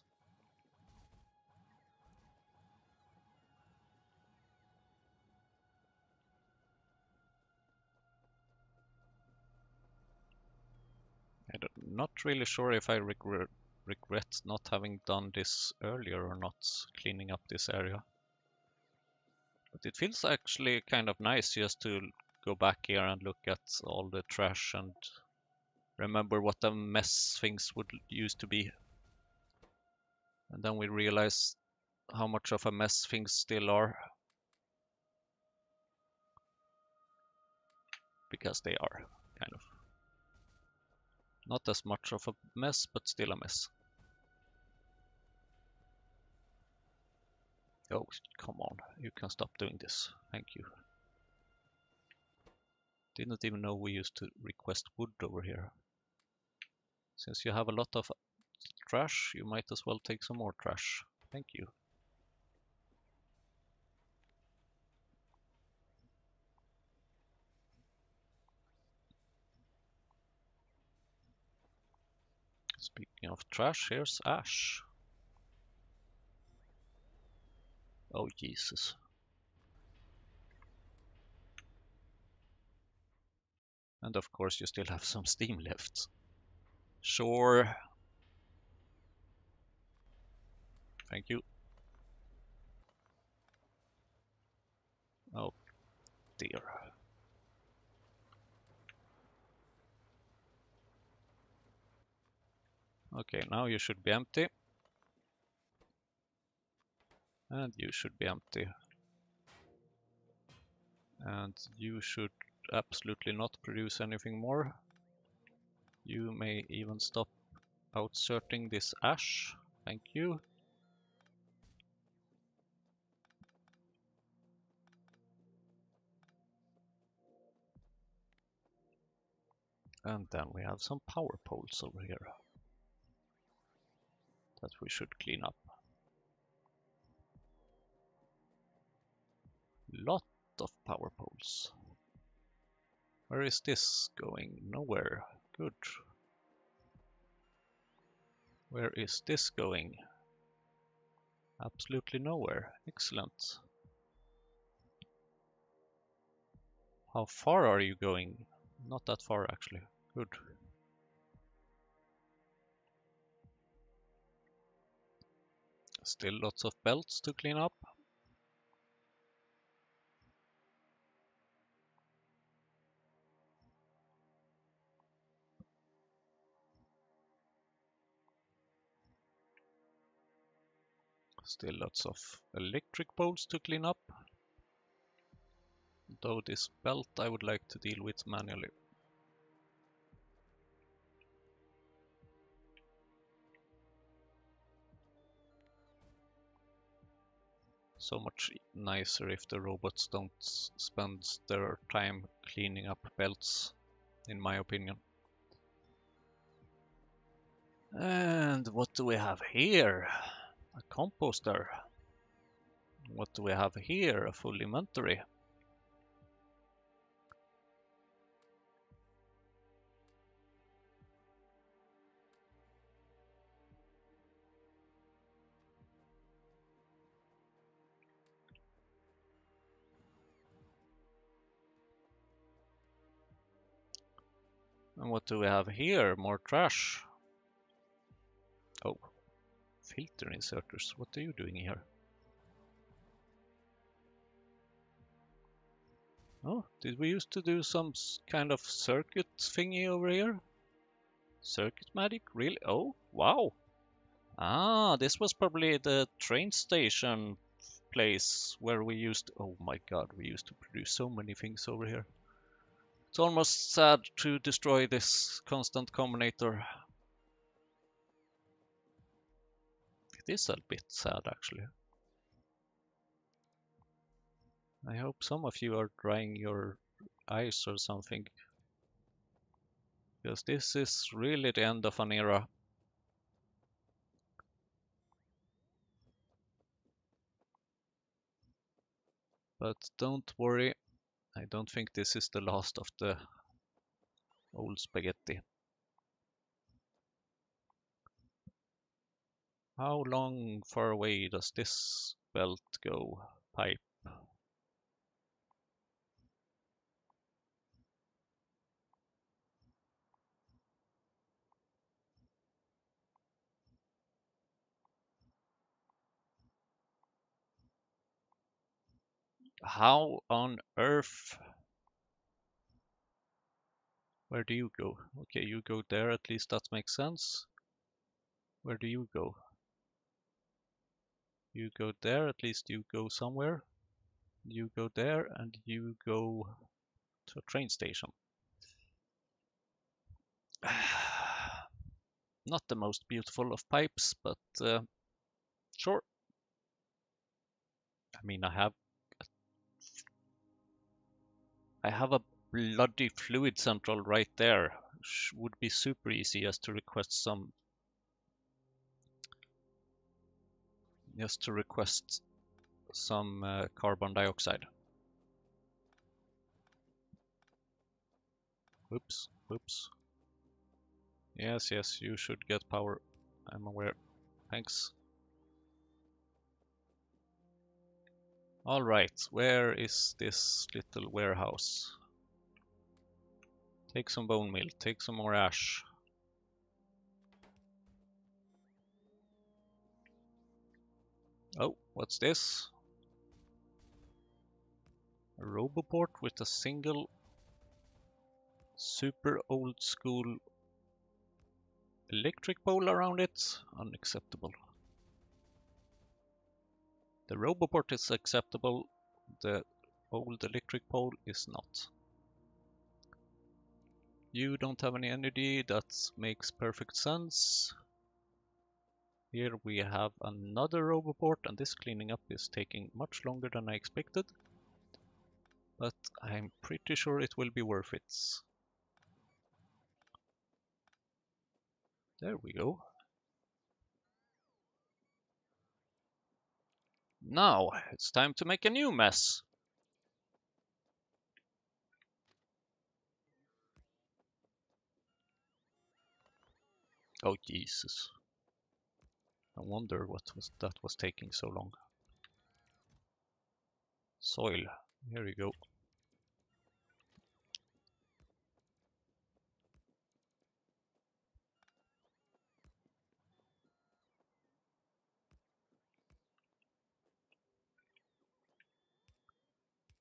I'm not really sure if I regret not having done this earlier or not, cleaning up this area. But it feels actually kind of nice just to go back here and look at all the trash and remember what a mess things would used to be. And then we realize how much of a mess things still are. Because they are, kind of. Not as much of a mess, but still a mess. Oh, come on. You can stop doing this. Thank you. Didn't even know we used to request wood over here. Since you have a lot of trash, you might as well take some more trash. Thank you. Speaking of trash, here's ash. Oh, Jesus. And of course you still have some steam left. Sure. Thank you. Oh dear. Okay, now you should be empty. And you should be empty. And you should absolutely not produce anything more. You may even stop outserting this ash. Thank you. And then we have some power poles over here that we should clean up. Lot of power poles. Where is this going? Nowhere. Good. Where is this going? Absolutely nowhere. Excellent. How far are you going? Not that far actually. Good. Still lots of belts to clean up. Still lots of electric poles to clean up. Though this belt I would like to deal with manually. So much nicer if the robots don't spend their time cleaning up belts, in my opinion. And what do we have here? A composter. What do we have here? A full inventory. And what do we have here? More trash. Oh, filter inserters. What are you doing here? Oh, did we used to do some kind of circuit thingy over here? Circuit magic? Really? Oh, wow. Ah, this was probably the train station place where we used... Oh my god, we used to produce so many things over here. It's almost sad to destroy this constant combinator. It is a bit sad, actually. I hope some of you are drying your eyes or something. Because this is really the end of an era. But don't worry, I don't think this is the last of the old spaghetti. How long far away does this belt go? Pipe. How on earth? Where do you go? Okay, you go there, at least that makes sense. Where do you go? You go there, at least you go somewhere. You go there, and you go to a train station. Not the most beautiful of pipes, but sure. I mean, I have a bloody fluid central right there. Would be super easy just to request some carbon dioxide. Whoops, whoops. Yes, yes, you should get power. I'm aware. Thanks. Alright, where is this little warehouse? Take some bone meal, take some more ash. What's this? A Roboport with a single super old school electric pole around it? Unacceptable. The Roboport is acceptable, the old electric pole is not. You don't have any energy, that makes perfect sense. Here we have another Roboport, and this cleaning up is taking much longer than I expected. But I'm pretty sure it will be worth it. There we go. Now it's time to make a new mess. Oh Jesus. I wonder what was taking so long. Soil. Here we go.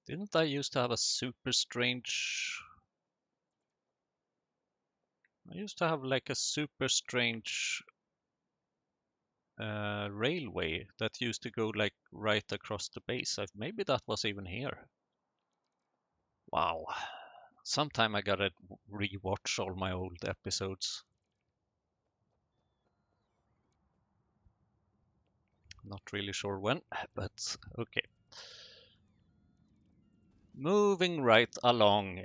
Didn't I used to have a super strange... I used to have like a super strange railway that used to go like right across the base. Maybe that was even here. Wow. Sometime I gotta rewatch all my old episodes. Not really sure when, but okay. Moving right along.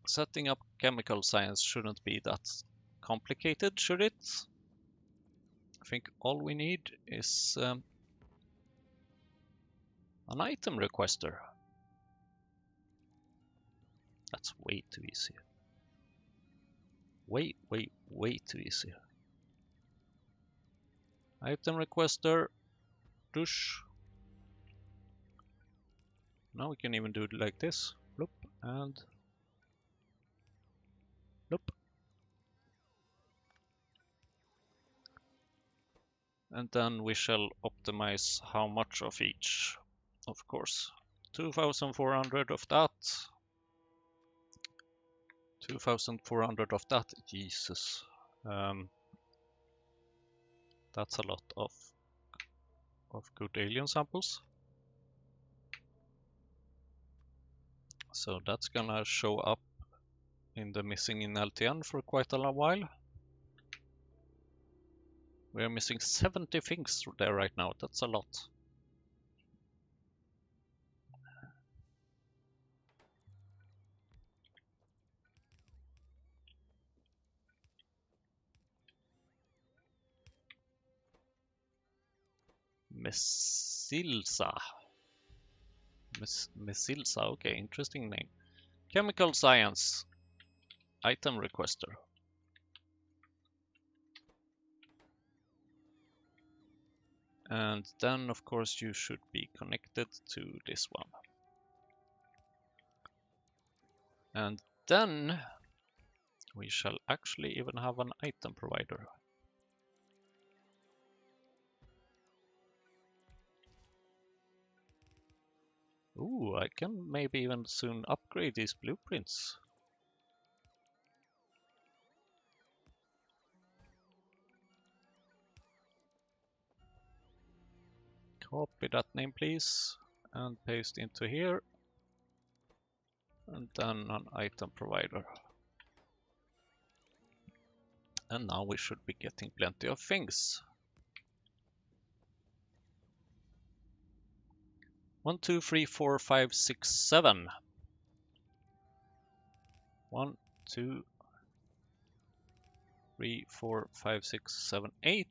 Setting up chemical science shouldn't be that complicated, should it? I think all we need is an item requester. That's way too easy. Way too easy. Item requester, douche. Now we can even do it like this. Bloop, and bloop. And then we shall optimize how much of each, of course. 2,400 of that. 2,400 of that. Jesus. That's a lot of good alien samples. So that's gonna show up in the missing in LTN for quite a long while. We're missing 70 things there right now. That's a lot. Messilsa. Messilsa, okay, interesting name. Chemical science. Item requester. And then, of course, you should be connected to this one. And then we shall actually even have an item provider. Ooh, I can maybe even soon upgrade these blueprints. Copy that name, please, and paste into here. And then an item provider. And now we should be getting plenty of things. 1, 2, 3, 4, 5, 6, 7. 1, 2, 3, 4, 5, 6, 7, 8.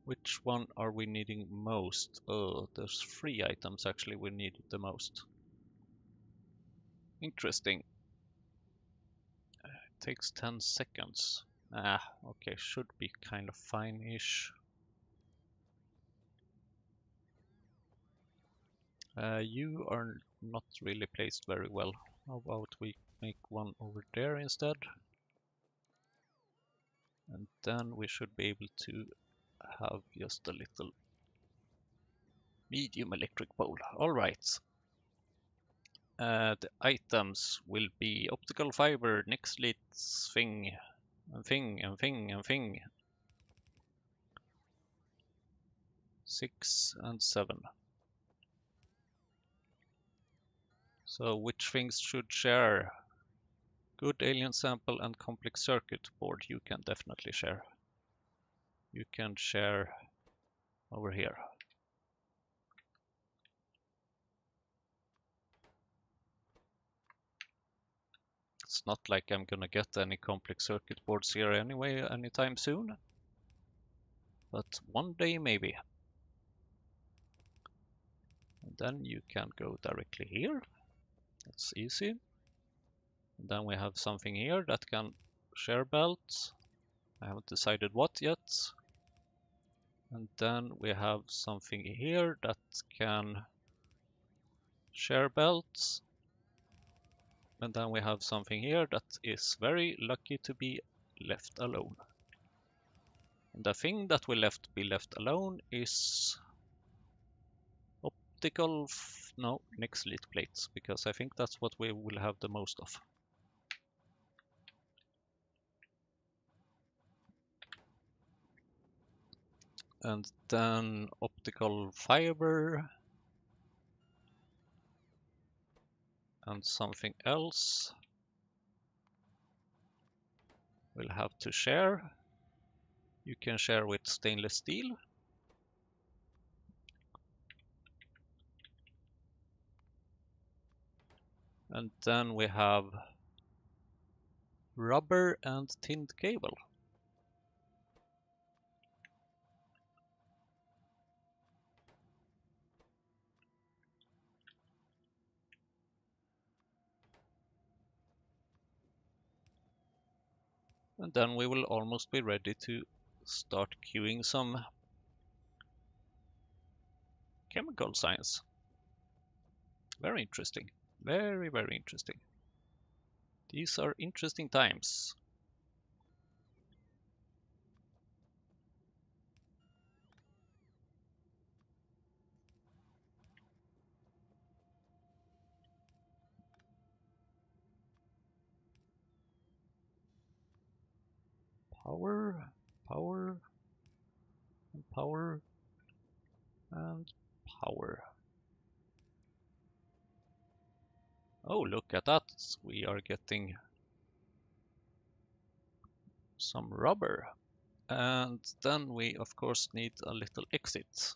Which one are we needing most? Oh, there's 3 items actually we need the most. Interesting. It takes 10 seconds. Okay, should be kind of fine-ish. You are not really placed very well. How about we make one over there instead? And then we should be able to have just a little medium electric pole. All right. The items will be optical fiber, next leads, thing, and thing, and thing, and thing. 6 and 7. So which things should share? Good alien sample and complex circuit board you can definitely share. You can share over here. It's not like I'm gonna get any complex circuit boards here anyway anytime soon. But one day maybe. And then you can go directly here. That's easy. And then we have something here that can share belts. I haven't decided what yet. And then we have something here that can share belts. And then we have something here that is very lucky to be left alone. And the thing that will be left alone is optical, no, next lead plates, because I think that's what we will have the most of. And then optical fiber and something else we'll have to share. You can share with stainless steel. And then we have rubber and tinned cable. And then we will almost be ready to start queuing some chemical science. Very interesting. Very, very interesting. These are interesting times. Power, power, and power, and power. Oh, look at that. We are getting some rubber. And then we, of course, need a little exit,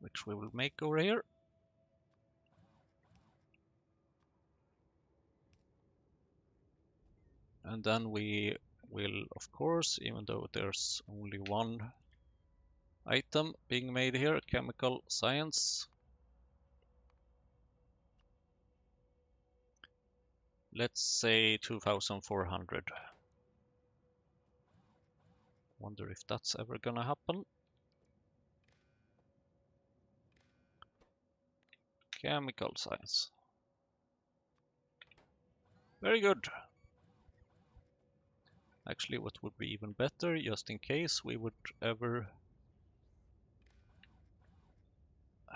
which we will make over here. And then we will, of course, even though there's only one item being made here, chemical science. Let's say 2400. Wonder if that's ever gonna happen. Chemical science. Very good. Actually, what would be even better, just in case we would ever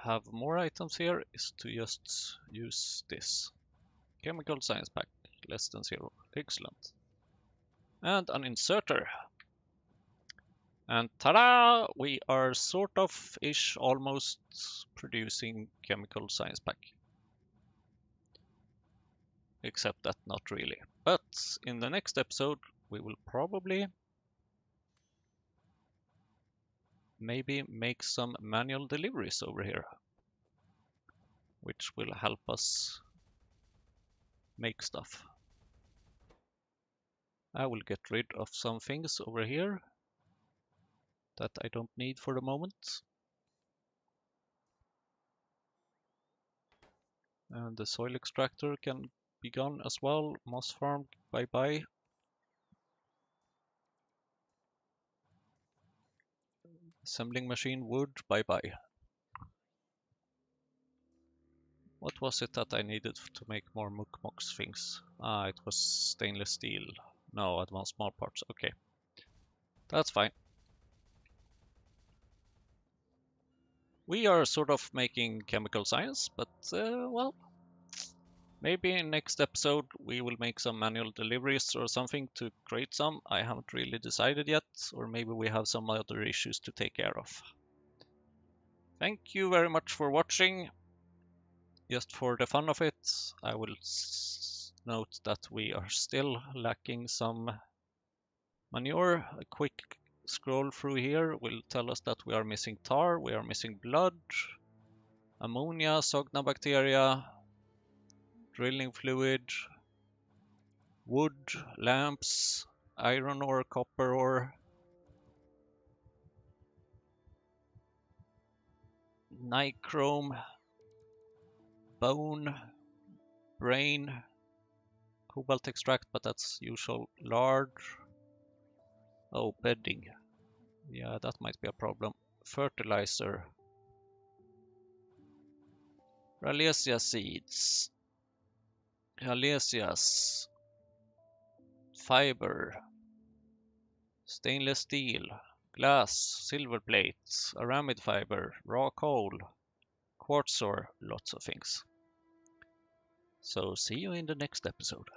have more items here, is to just use this. Chemical science pack, less than 0. Excellent. And an inserter. And ta-da! We are sort of ish almost producing chemical science pack. Except that not really. But in the next episode we will probably maybe make some manual deliveries over here, which will help us make stuff. I will get rid of some things over here that I don't need for the moment. And the soil extractor can be gone as well. Moss farm, bye bye. Assembling machine, wood, bye bye. What was it that I needed to make more Mukmox things? Ah, it was stainless steel. No, advanced small parts. Okay, that's fine. We are sort of making chemical science, but well, maybe in next episode we will make some manual deliveries or something to create some. I haven't really decided yet, or maybe we have some other issues to take care of. Thank you very much for watching. Just for the fun of it, I will note that we are still lacking some manure. A quick scroll through here will tell us that we are missing tar, we are missing blood, ammonia, Sogna bacteria, drilling fluid, wood, lamps, iron ore, copper ore, nichrome, bone, brain, cobalt extract, but that's usual lard. Oh, bedding. Yeah, that might be a problem. Fertilizer. Ralesia seeds. Ralesias. Fiber. Stainless steel. Glass. Silver plate. Aramid fiber. Raw coal. Quartz ore. Lots of things. So see you in the next episode.